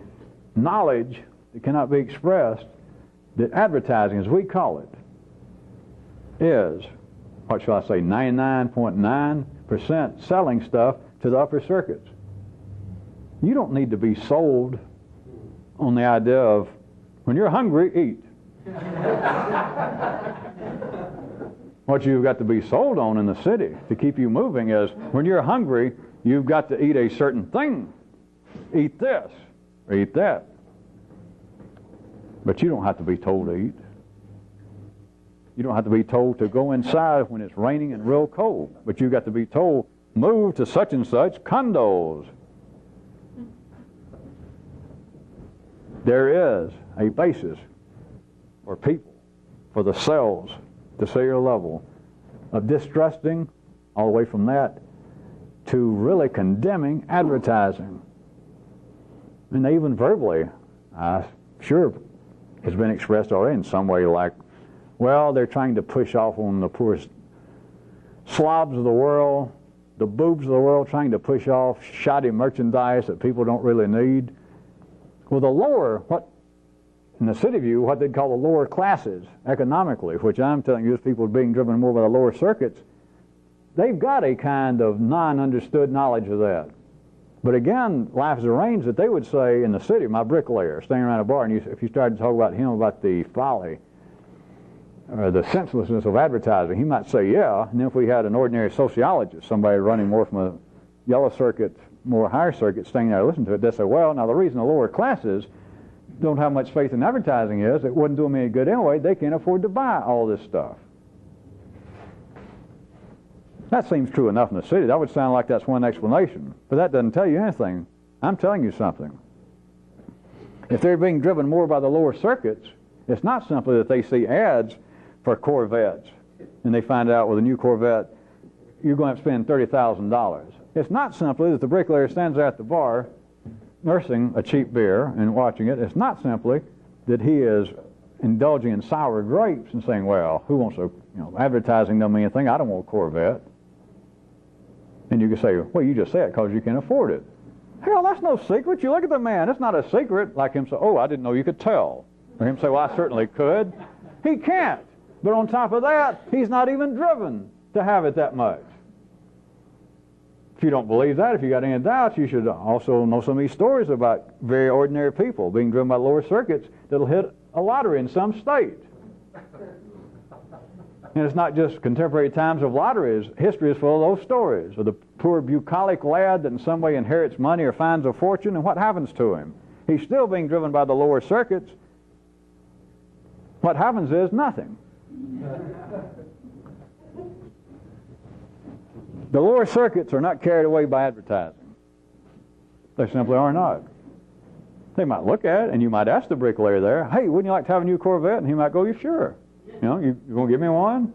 knowledge that cannot be expressed that advertising, as we call it, is, what shall I say, 99.9% selling stuff to the upper circuits. You don't need to be sold on the idea of, when you're hungry, eat. What you've got to be sold on in the city to keep you moving is, when you're hungry, you've got to eat a certain thing. Eat this, or eat that. But you don't have to be told to eat. You don't have to be told to go inside when it's raining and real cold. But you've got to be told, move to such and such condos. There is a basis for people, for the cells, the cellular level, of distrusting, all the way from that, to really condemning advertising. And they even verbally, I'm sure, has been expressed already in some way, like, well, they're trying to push off on the poorest slobs of the world, the boobs of the world, trying to push off shoddy merchandise that people don't really need. Well, the lower, what in the city view, what they'd call the lower classes economically, which I'm telling you is people being driven more by the lower circuits, they've got a kind of non-understood knowledge of that. But again, life is arranged that they would say in the city, my bricklayer, staying around a bar, and if you started to talk about him, about the folly, or the senselessness of advertising, he might say, yeah. And then if we had an ordinary sociologist, somebody running more from a yellow circuit, more higher circuit, staying there to listen to it, they'd say, well, now the reason the lower classes don't have much faith in advertising is it wouldn't do them any good anyway. They can't afford to buy all this stuff. That seems true enough in the city. That would sound like that's one explanation. But that doesn't tell you anything. I'm telling you something. If they're being driven more by the lower circuits, it's not simply that they see ads for Corvettes and they find out with a new Corvette you're going to spend $30,000. It's not simply that the bricklayer stands there at the bar nursing a cheap beer and watching it. It's not simply that he is indulging in sour grapes and saying, well, who wants to, advertising don't mean anything. I don't want a Corvette. And you can say, well, you just say it because you can afford it. Hell, that's no secret. You look at the man. It's not a secret. Like him say, oh, I didn't know you could tell. Or him say, well, I certainly could. He can't. But on top of that, he's not even driven to have it that much. If you don't believe that, if you got any doubts, you should also know some of these stories about very ordinary people being driven by lower circuits that'll hit a lottery in some state. And it's not just contemporary times of lotteries. History is full of those stories of the poor bucolic lad that in some way inherits money or finds a fortune, and what happens to him? He's still being driven by the lower circuits. What happens is nothing. The lower circuits are not carried away by advertising. They simply are not. They might look at it, and you might ask the bricklayer there, hey, wouldn't you like to have a new Corvette? And he might go, you sure? You going to give me one?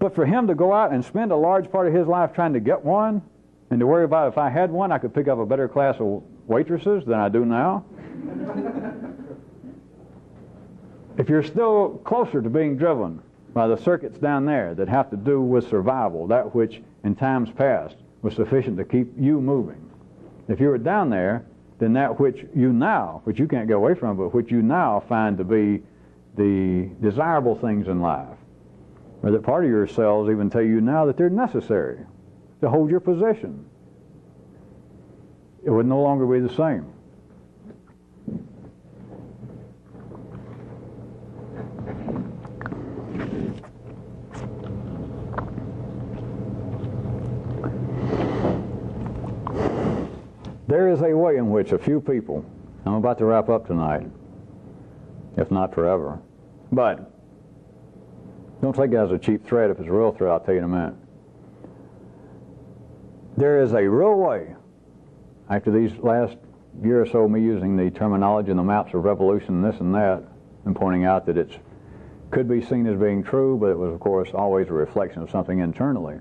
But for him to go out and spend a large part of his life trying to get one, and to worry about if I had one, I could pick up a better class of waitresses than I do now. If you're still closer to being driven by the circuits down there that have to do with survival, that which in times past was sufficient to keep you moving. If you were down there, then that which you now, which you can't get away from, but which you now find to be the desirable things in life, or that part of yourselves even tell you now that they're necessary to hold your position, it would no longer be the same. There is a way in which a few people, I'm about to wrap up tonight, if not forever, but don't take it as a cheap threat. If it's a real threat, I'll tell you in a minute. There is a real way, after these last year or so, me using the terminology and the maps of revolution, this and that, and pointing out that it could be seen as being true, but it was, of course, always a reflection of something internally.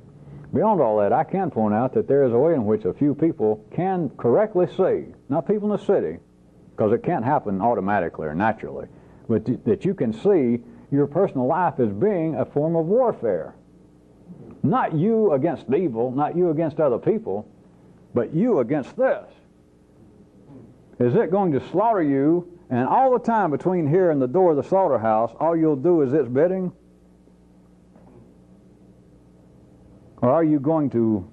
Beyond all that, I can point out that there is a way in which a few people can correctly see, not people in the city, because it can't happen automatically or naturally, but that you can see your personal life as being a form of warfare. Not you against evil, not you against other people, but you against this. Is it going to slaughter you, and all the time between here and the door of the slaughterhouse, all you'll do is its bidding? Or are you going to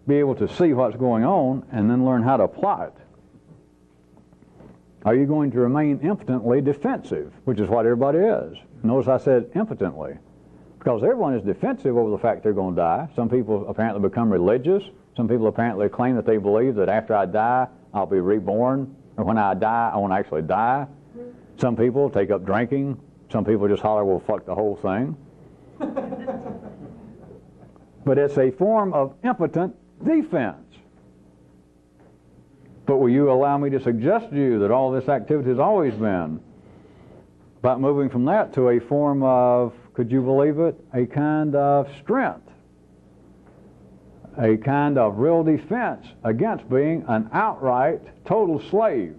be able to see what's going on and then learn how to apply it? Are you going to remain impotently defensive, which is what everybody is? Notice I said impotently, because everyone is defensive over the fact they're going to die. Some people apparently become religious. Some people apparently claim that they believe that after I die, I'll be reborn, or when I die, I won't actually die. Some people take up drinking. Some people just holler, well, fuck the whole thing. But it's a form of impotent defense. But will you allow me to suggest to you that all this activity has always been about moving from that to a form of, could you believe it, a kind of strength, a kind of real defense against being an outright total slave,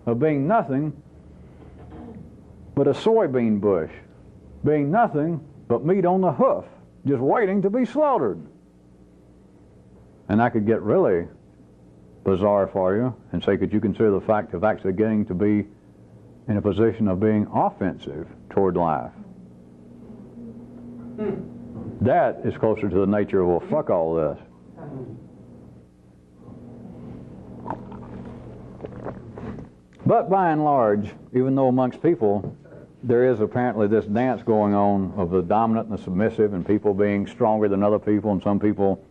of being nothing but a soybean bush, being nothing but meat on the hoof, just waiting to be slaughtered. And I could get really bizarre for you and say, could you consider the fact of actually getting to be in a position of being offensive toward life? That is closer to the nature of, well, fuck all this. But by and large, even though amongst people there is apparently this dance going on of the dominant and the submissive, and people being stronger than other people, and some people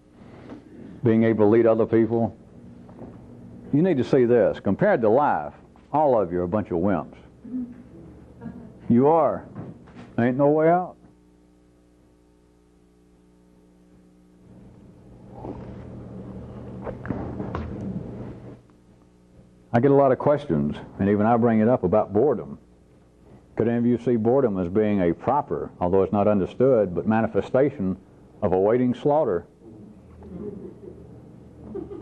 being able to lead other people, you need to see this. Compared to life, all of you are a bunch of wimps. You are. Ain't no way out. I get a lot of questions, and even I bring it up about boredom. Could any of you see boredom as being a proper, although it's not understood, but manifestation of awaiting slaughter?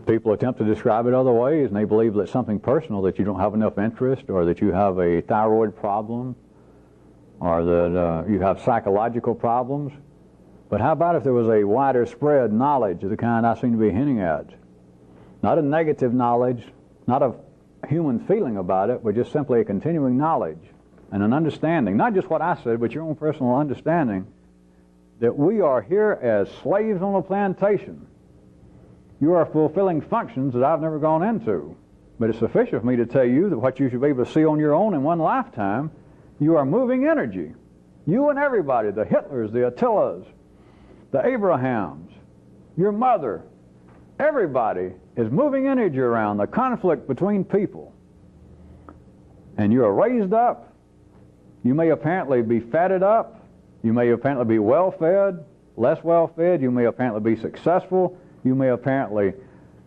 People attempt to describe it other ways, and they believe that it's something personal, that you don't have enough interest, or that you have a thyroid problem, or that you have psychological problems. But how about if there was a wider spread knowledge of the kind I seem to be hinting at? Not a negative knowledge, not a human feeling about it, but just simply a continuing knowledge and an understanding, not just what I said, but your own personal understanding, that we are here as slaves on a plantation. You are fulfilling functions that I've never gone into. But it's sufficient for me to tell you that what you should be able to see on your own in one lifetime, you are moving energy. You and everybody, the Hitlers, the Attilas, the Abrahams, your mother, everybody is moving energy around, the conflict between people. And you are raised up. You may apparently be fatted up. You may apparently be well-fed, less well-fed. You may apparently be successful. You may apparently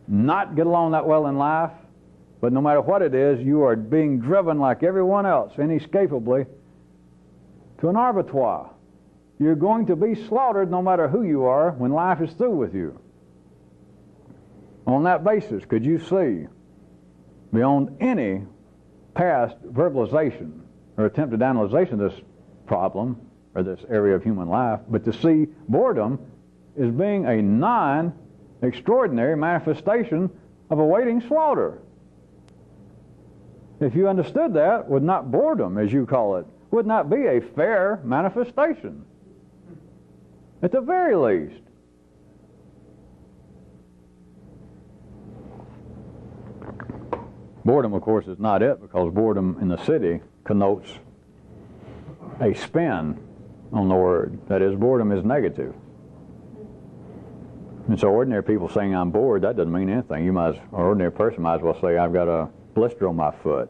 not get along that well in life. But no matter what it is, you are being driven like everyone else, inescapably, to an abattoir. you're going to be slaughtered no matter who you are when life is through with you. On that basis, could you see beyond any past verbalization or attempted analyzation of this problem or this area of human life, but to see boredom as being a non-extraordinary manifestation of awaiting slaughter? If you understood that, would not boredom, as you call it, would not be a fair manifestation? At the very least. Boredom, of course, is not it, because boredom in the city connotes a spin on the word. That is, boredom is negative. And so ordinary people saying I'm bored, that doesn't mean anything. An ordinary person might as well say I've got a blister on my foot.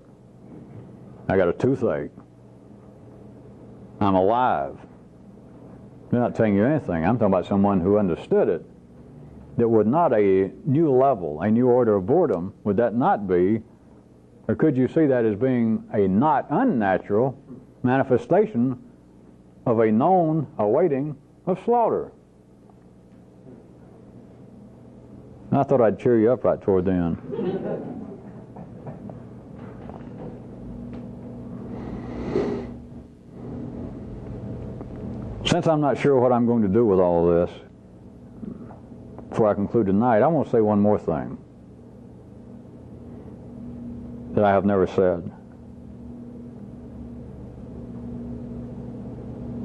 I got a toothache. I'm alive. They're not telling you anything. I'm talking about someone who understood it. That would not a new level, a new order of boredom, would that not be, or could you see that as being a not unnatural manifestation of a known awaiting of slaughter? And I thought I'd cheer you up right toward the end. Since I'm not sure what I'm going to do with all of this, before I conclude tonight, I want to say one more thing that I have never said.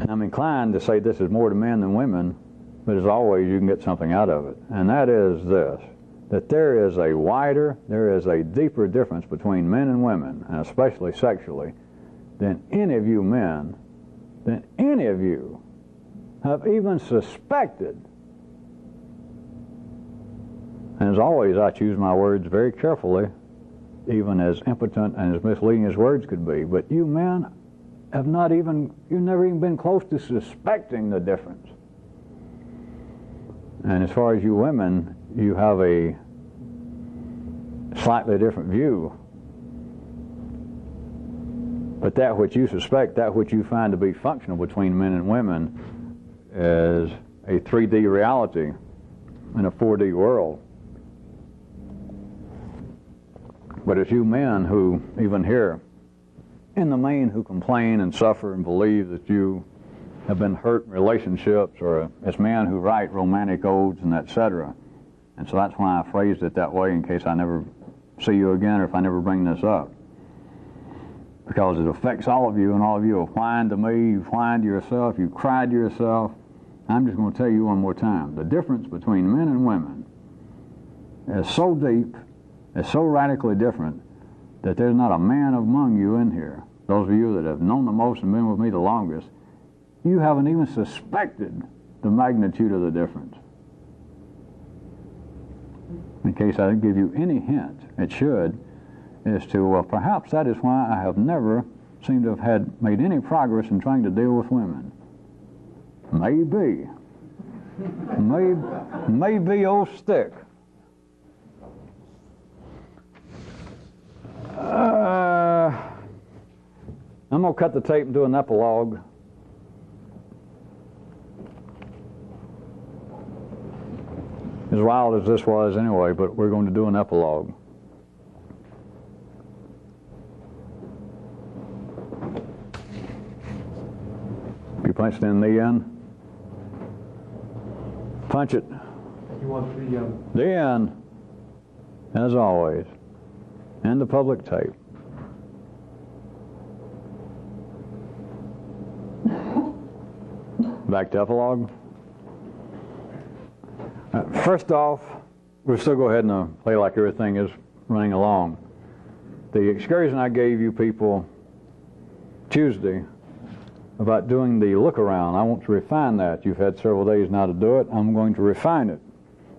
And I'm inclined to say this is more to men than women, but as always, you can get something out of it. And that is this, that there is a deeper difference between men and women, and especially sexually, than any of you men, than any of you have even suspected. And as always, I choose my words very carefully, even as impotent and as misleading as words could be. But you men you've never even been close to suspecting the difference. And as far as you women, you have a slightly different view. But that which you suspect, that which you find to be functional between men and women, is a 3D reality in a 4D world. But it's you men who, even here, in the main, who complain and suffer and believe that you have been hurt in relationships, or it's men who write romantic odes and etc. And so that's why I phrased it that way, in case I never see you again or if I never bring this up. Because it affects all of you, and all of you have whined to me, you've whined to yourself, you've cried to yourself. I'm just going to tell you one more time. The difference between men and women is so deep, is so radically different, that there's not a man among you in here, those of you that have known the most and been with me the longest, you haven't even suspected the magnitude of the difference. In case I give you any hint, it should, is to, perhaps that is why I have never seemed to have made any progress in trying to deal with women. Maybe old stick. I'm going to cut the tape and do an epilogue. As wild as this was anyway, but we're going to do an epilogue. You punched in the end? Punch it. You want the end, as always, and the public tape. Back to epilogue. First off, we'll still go ahead and play like everything is running along. The excursion I gave you people Tuesday about doing the look around, I want to refine that. You've had several days now to do it. I'm going to refine it.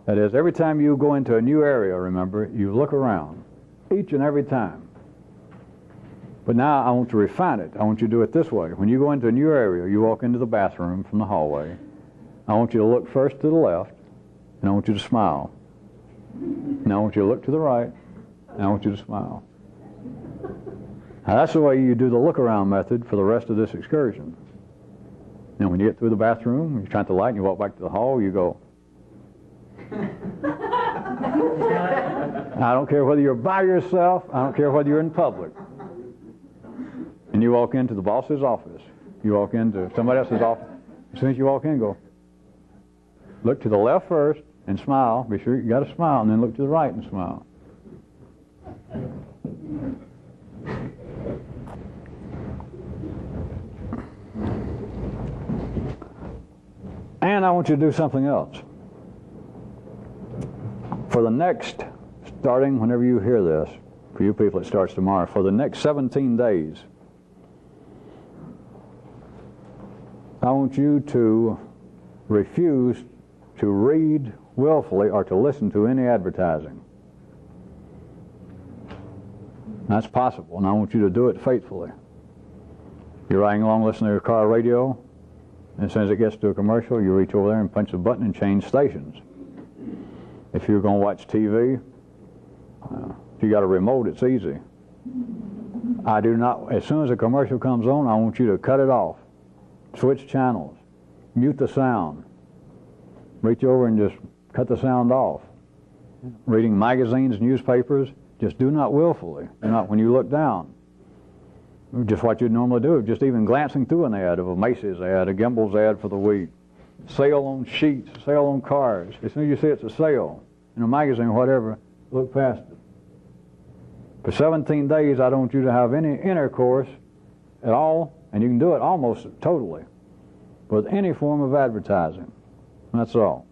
That is, every time you go into a new area, remember, you look around, each and every time. But now I want to refine it. I want you to do it this way. When you go into a new area, you walk into the bathroom from the hallway. I want you to look first to the left, and I want you to smile. Now I want you to look to the right, and I want you to smile. Now that's the way you do the look-around method for the rest of this excursion. And when you get through the bathroom, you turn out the light and you walk back to the hall, you go. I don't care whether you're by yourself, I don't care whether you're in public. And you walk into the boss's office. You walk into somebody else's office. As soon as you walk in, go. Look to the left first and smile. Be sure you got to smile, and then look to the right and smile. And I want you to do something else. For the next, starting whenever you hear this, for you people it starts tomorrow, for the next 17 days, I want you to refuse to read willfully or to listen to any advertising. That's possible, and I want you to do it faithfully. You're riding along listening to your car radio, and as soon as it gets to a commercial, you reach over there and punch the button and change stations. If you're going to watch TV, if you got a remote, it's easy. I do not, as soon as a commercial comes on, I want you to cut it off. Switch channels. Mute the sound. Reach over and just cut the sound off. Reading magazines, newspapers, just do not willfully. Do not when you look down. Just what you'd normally do, just even glancing through an ad of a Macy's ad, a Gimbel's ad for the week. Sale on sheets, sale on cars. As soon as you see it's a sale in a magazine or whatever, look past it. For 17 days, I don't want you to have any intercourse at all, and you can do it almost totally with any form of advertising. That's all.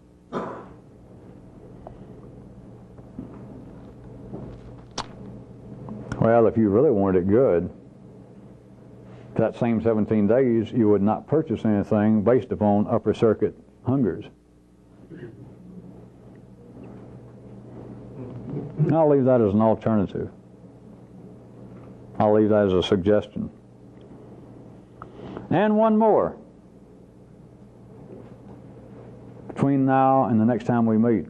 Well, if you really wanted it good, that same 17 days, you would not purchase anything based upon upper circuit hungers. I'll leave that as an alternative. I'll leave that as a suggestion. And one more. Between now and the next time we meet,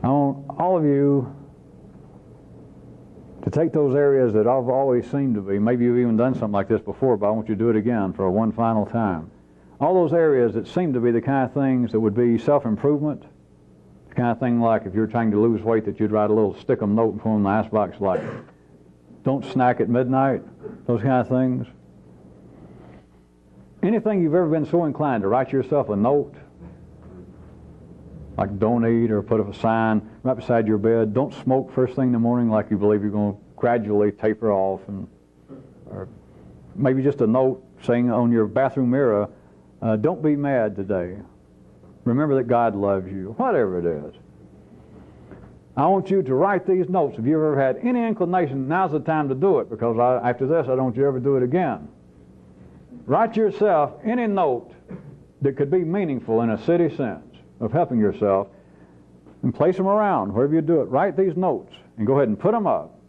I want all of you to take those areas that I've always seemed to be, maybe you've even done something like this before, but I want you to do it again for one final time. All those areas that seem to be the kind of things that would be self-improvement, the kind of thing like if you're trying to lose weight that you'd write a little stick-em note and put in the icebox like, don't snack at midnight, those kind of things. Anything you've ever been so inclined to write yourself a note, like don't eat, or put up a sign right beside your bed, don't smoke first thing in the morning like you believe you're going to gradually taper off, and or maybe just a note saying on your bathroom mirror, don't be mad today. Remember that God loves you, whatever it is. I want you to write these notes. If you've ever had any inclination, now's the time to do it, because after this I don't want you to ever do it again. Write yourself any note that could be meaningful in a city sense of helping yourself, and place them around wherever you do it. Write these notes and go ahead and put them up.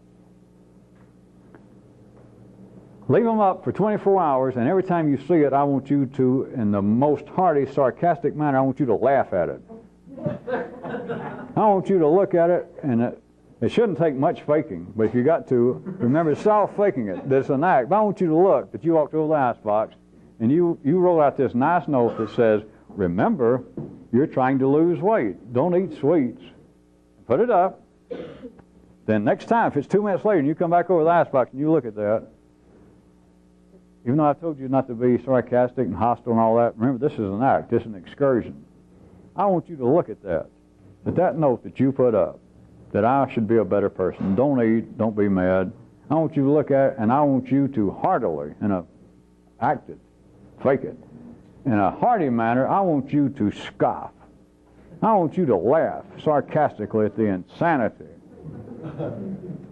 Leave them up for 24 hours, and every time you see it, I want you to, in the most hearty, sarcastic manner, I want you to laugh at it. I want you to look at it, and it shouldn't take much faking, but if you got to, remember, it's all faking it. It's an act. But I want you to look that you walked over the icebox, and you roll out this nice note that says, remember, you're trying to lose weight. Don't eat sweets. Put it up. Then next time, if it's 2 minutes later and you come back over the icebox and you look at that, even though I told you not to be sarcastic and hostile and all that, remember, this is an act. This is an excursion. I want you to look at that note that you put up, that I should be a better person. Don't eat. Don't be mad. I want you to look at it, and I want you to heartily, act it, fake it. In a hearty manner, I want you to scoff. I want you to laugh sarcastically at the insanity,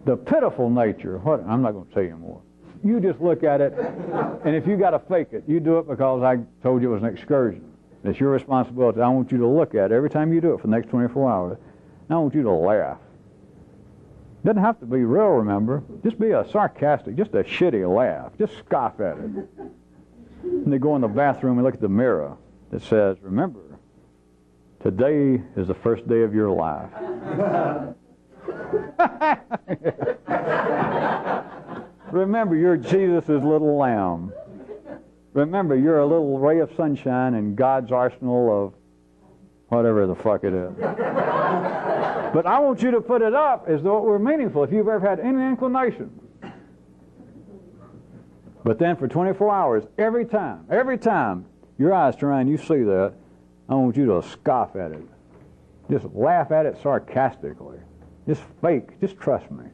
the pitiful nature. I'm not going to tell you more. You just look at it, and if you got to fake it, you do it because I told you it was an excursion. It's your responsibility. I want you to look at it every time you do it for the next 24 hours. I want you to laugh. It doesn't have to be real, remember. Just be a sarcastic, just a shitty laugh. Just scoff at it. And they go in the bathroom and look at the mirror that says, remember, today is the first day of your life. Remember, you're Jesus' little lamb. Remember, you're a little ray of sunshine in God's arsenal of whatever the fuck it is. But I want you to put it up as though it were meaningful, if you've ever had any inclination. But then for 24 hours, every time your eyes turn around and you see that, I want you to scoff at it. Just laugh at it sarcastically. Just fake. Just trust me.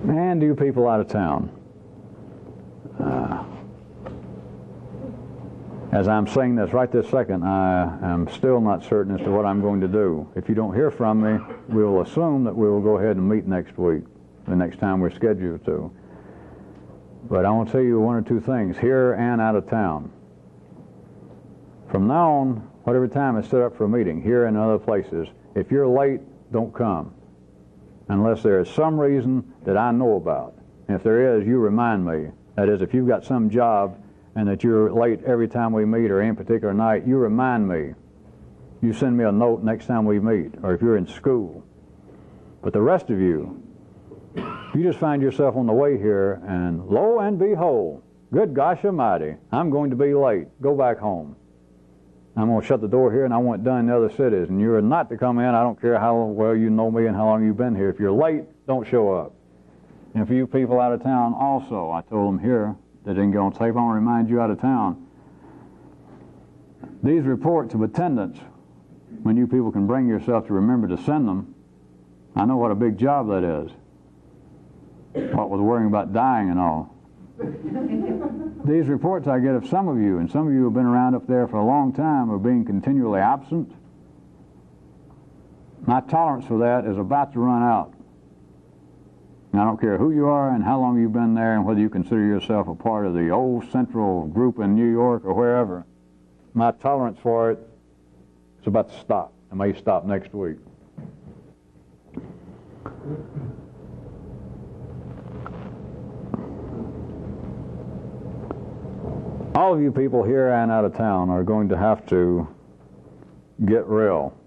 And you people out of town, as I'm saying this right this second, I am still not certain as to what I'm going to do. If you don't hear from me, we will assume that we will go ahead and meet next week, the next time we're scheduled to. But I want to tell you one or two things, here and out of town. From now on, whatever time is set up for a meeting, here and other places, if you're late, don't come. Unless there is some reason that I know about. And if there is, you remind me. That is, if you've got some job and that you're late every time we meet or any particular night, you remind me. You send me a note next time we meet, or if you're in school. But the rest of you, you just find yourself on the way here, and lo and behold, good gosh almighty, I'm going to be late. Go back home. I'm going to shut the door here, and I want it done in other cities. And you're not to come in. I don't care how well you know me and how long you've been here. If you're late, don't show up. And for you people out of town also, I told them here, that didn't get on tape, I want to remind you out of town, these reports of attendance, when you people can bring yourself to remember to send them, I know what a big job that is. What with worrying about dying and all. These reports I get of some of you, and some of you have been around up there for a long time, are being continually absent. My tolerance for that is about to run out. And I don't care who you are and how long you've been there and whether you consider yourself a part of the old central group in New York or wherever. My tolerance for it is about to stop. It may stop next week. All of you people here and out of town are going to have to get real.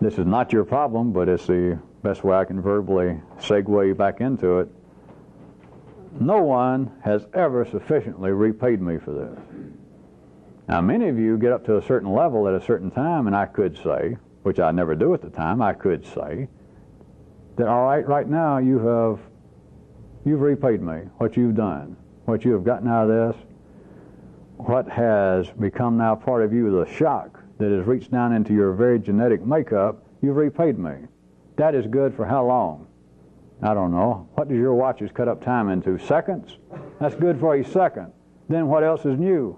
This is not your problem, but it's the best way I can verbally segue back into it. No one has ever sufficiently repaid me for this. Now, many of you get up to a certain level at a certain time, and I could say, which I never do at the time, I could say that, all right, right now you've repaid me, what you've done, what you have gotten out of this, what has become now part of you, the shock that has reached down into your very genetic makeup, you've repaid me. That is good for how long? I don't know. What does your watches cut up time into? Seconds? That's good for a second. Then what else is new?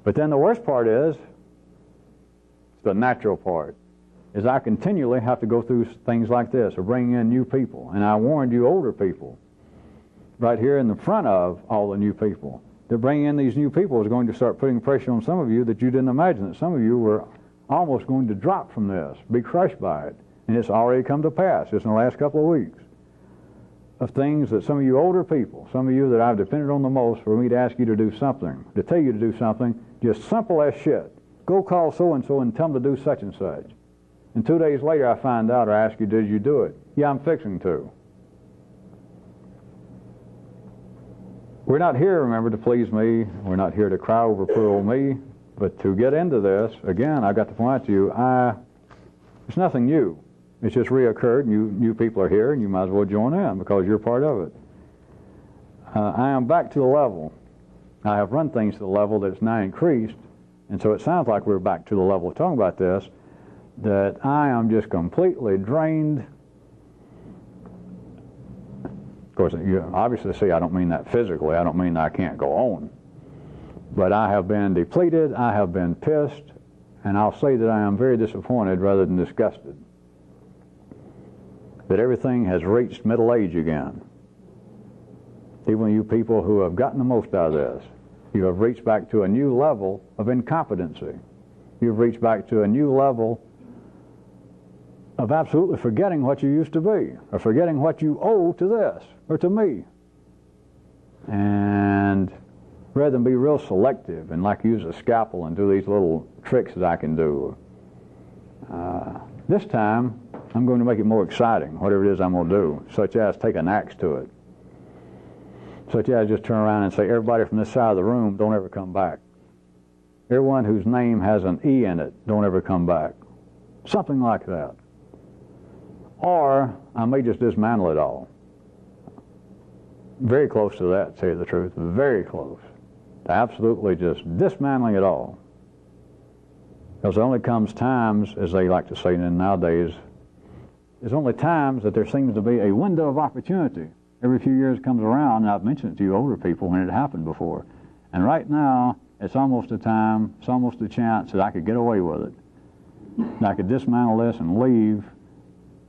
But then the worst part is, the natural part, is I continually have to go through things like this, or bring in new people. And I warned you older people, right here in the front of all the new people, that bringing in these new people is going to start putting pressure on some of you that you didn't imagine, that some of you were almost going to drop from this, be crushed by it. And it's already come to pass just in the last couple of weeks, of things that some of you older people, some of you that I've depended on the most for me to ask you to do something, to tell you to do something, just simple as shit. Go call so-and-so and tell them to do such and such. And 2 days later I find out or ask you, did you do it? Yeah, I'm fixing to. We're not here, remember, to please me. We're not here to cry over poor old me. But to get into this, again, I've got to point out to you, it's nothing new. It's just reoccurred, and new people are here, and you might as well join in because you're part of it. I am back to the level. I have run things to the level that's now increased, and so it sounds like we're back to the level of talking about this, that I am just completely drained. Of course, you obviously see I don't mean that physically. I don't mean that I can't go on. But I have been depleted, I have been pissed, and I'll say that I am very disappointed rather than disgusted that everything has reached middle age again. Even you people who have gotten the most out of this, you have reached back to a new level of incompetency. You've reached back to a new level of absolutely forgetting what you used to be, or forgetting what you owe to this, or to me. And rather than be real selective and like use a scalpel and do these little tricks that I can do, this time I'm going to make it more exciting, whatever it is I'm going to do, such as take an axe to it. Such as just turn around and say, everybody from this side of the room, don't ever come back. Everyone whose name has an E in it, don't ever come back. Something like that. Or I may just dismantle it all. Very close to that, to tell you the truth. Very close. To absolutely just dismantling it all. Because there only comes times, as they like to say nowadays, there's only times that there seems to be a window of opportunity. Every few years comes around, and I've mentioned it to you older people when it happened before. And right now, it's almost a time, it's almost a chance that I could get away with it. And I could dismantle this and leave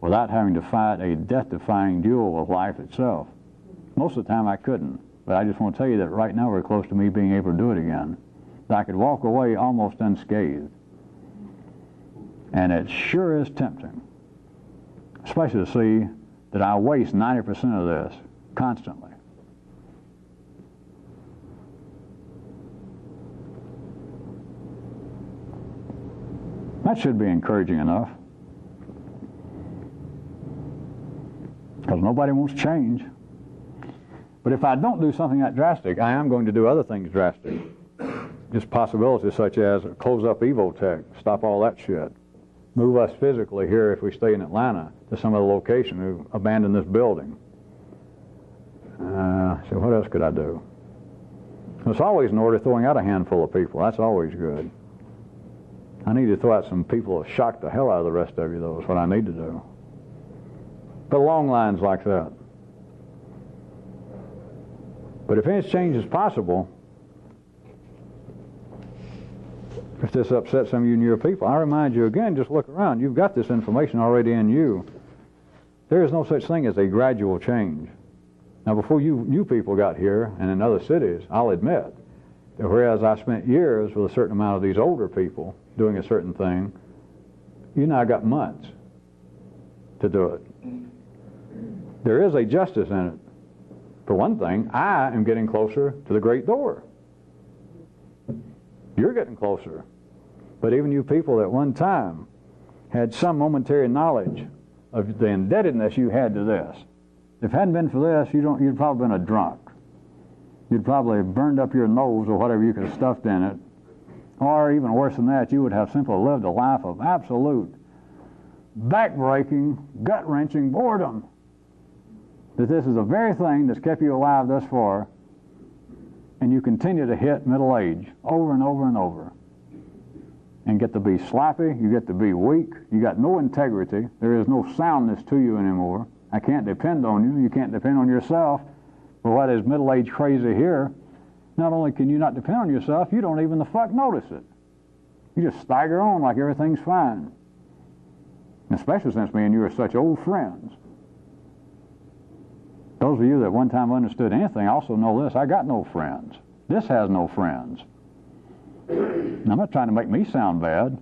without having to fight a death-defying duel with life itself. Most of the time I couldn't, but I just want to tell you that right now we're close to me being able to do it again. That I could walk away almost unscathed. And it sure is tempting, especially to see that I waste 90% of this constantly. That should be encouraging enough. Because nobody wants change. But if I don't do something that drastic, I am going to do other things drastic. Just possibilities such as close up Evotech, stop all that shit. Move us physically here if we stay in Atlanta to some other location, who abandon this building. So what else could I do? It's always in order throwing out a handful of people. That's always good. I need to throw out some people to shock the hell out of the rest of you, though, is what I need to do. But along lines like that. But if any change is possible, if this upsets some of you and your people, I remind you again, just look around. You've got this information already in you. There is no such thing as a gradual change. Now, before you people got here, and in other cities, I'll admit, that whereas I spent years with a certain amount of these older people doing a certain thing, you now got months to do it. There is a justice in it. For one thing, I am getting closer to the great door. You're getting closer. But even you people at one time had some momentary knowledge of the indebtedness you had to this. If it hadn't been for this, you'd probably been a drunk. You'd probably have burned up your nose or whatever you could have stuffed in it. Or even worse than that, you would have simply lived a life of absolute back-breaking, gut-wrenching boredom. That this is the very thing that's kept you alive thus far, and you continue to hit middle age over and over and over. And get to be sloppy, you get to be weak, you got no integrity, there is no soundness to you anymore. I can't depend on you, you can't depend on yourself. For what is middle-age crazy here, not only can you not depend on yourself, you don't even the fuck notice it. You just stagger on like everything's fine. Especially since me and you are such old friends. Those of you that one time understood anything also know this, I got no friends. This has no friends. And I'm not trying to make me sound bad.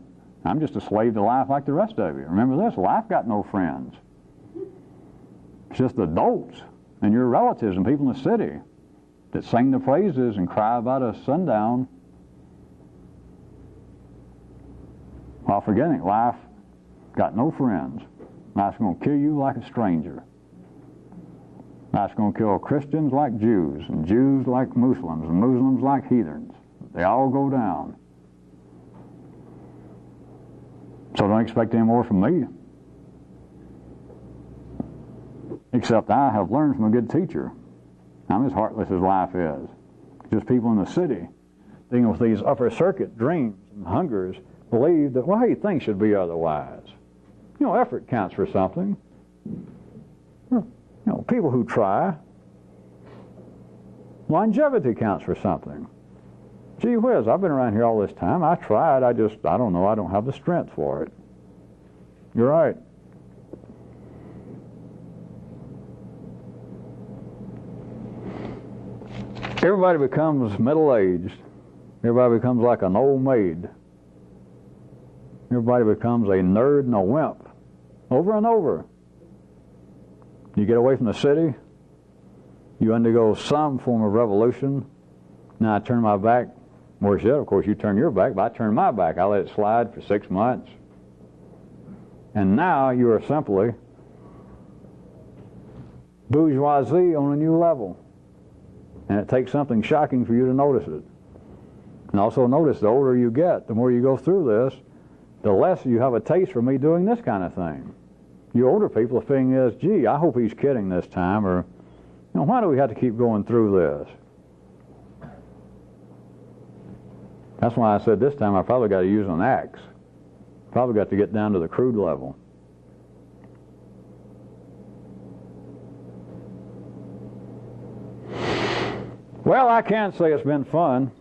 I'm just a slave to life like the rest of you. Remember this, life got no friends. It's just adults and your relatives and people in the city that sing the praises and cry about a sundown while forgetting life got no friends. Life's going to kill you like a stranger. Life's going to kill Christians like Jews, and Jews like Muslims, and Muslims like heathens. They all go down. So don't expect any more from me. Except I have learned from a good teacher. I'm as heartless as life is. Just people in the city, dealing with these upper circuit dreams and hungers, believe that, well, hey, things should be otherwise. You know, effort counts for something. You know, people who try, longevity counts for something. Gee whiz, I've been around here all this time. I tried. I don't know. I don't have the strength for it. You're right. Everybody becomes middle-aged. Everybody becomes like an old maid. Everybody becomes a nerd and a wimp. Over and over. You get away from the city, You undergo some form of revolution. Now I turn my back. Morris said, of course, you turn your back, but I turn my back. I let it slide for 6 months. And now you are simply bourgeoisie on a new level. And it takes something shocking for you to notice it. And also notice, the older you get, the more you go through this, the less you have a taste for me doing this kind of thing. You older people, the thing is, gee, I hope he's kidding this time, or, why do we have to keep going through this? That's why I said this time I probably got to use an axe. Probably got to get down to the crude level. Well, I can't say it's been fun.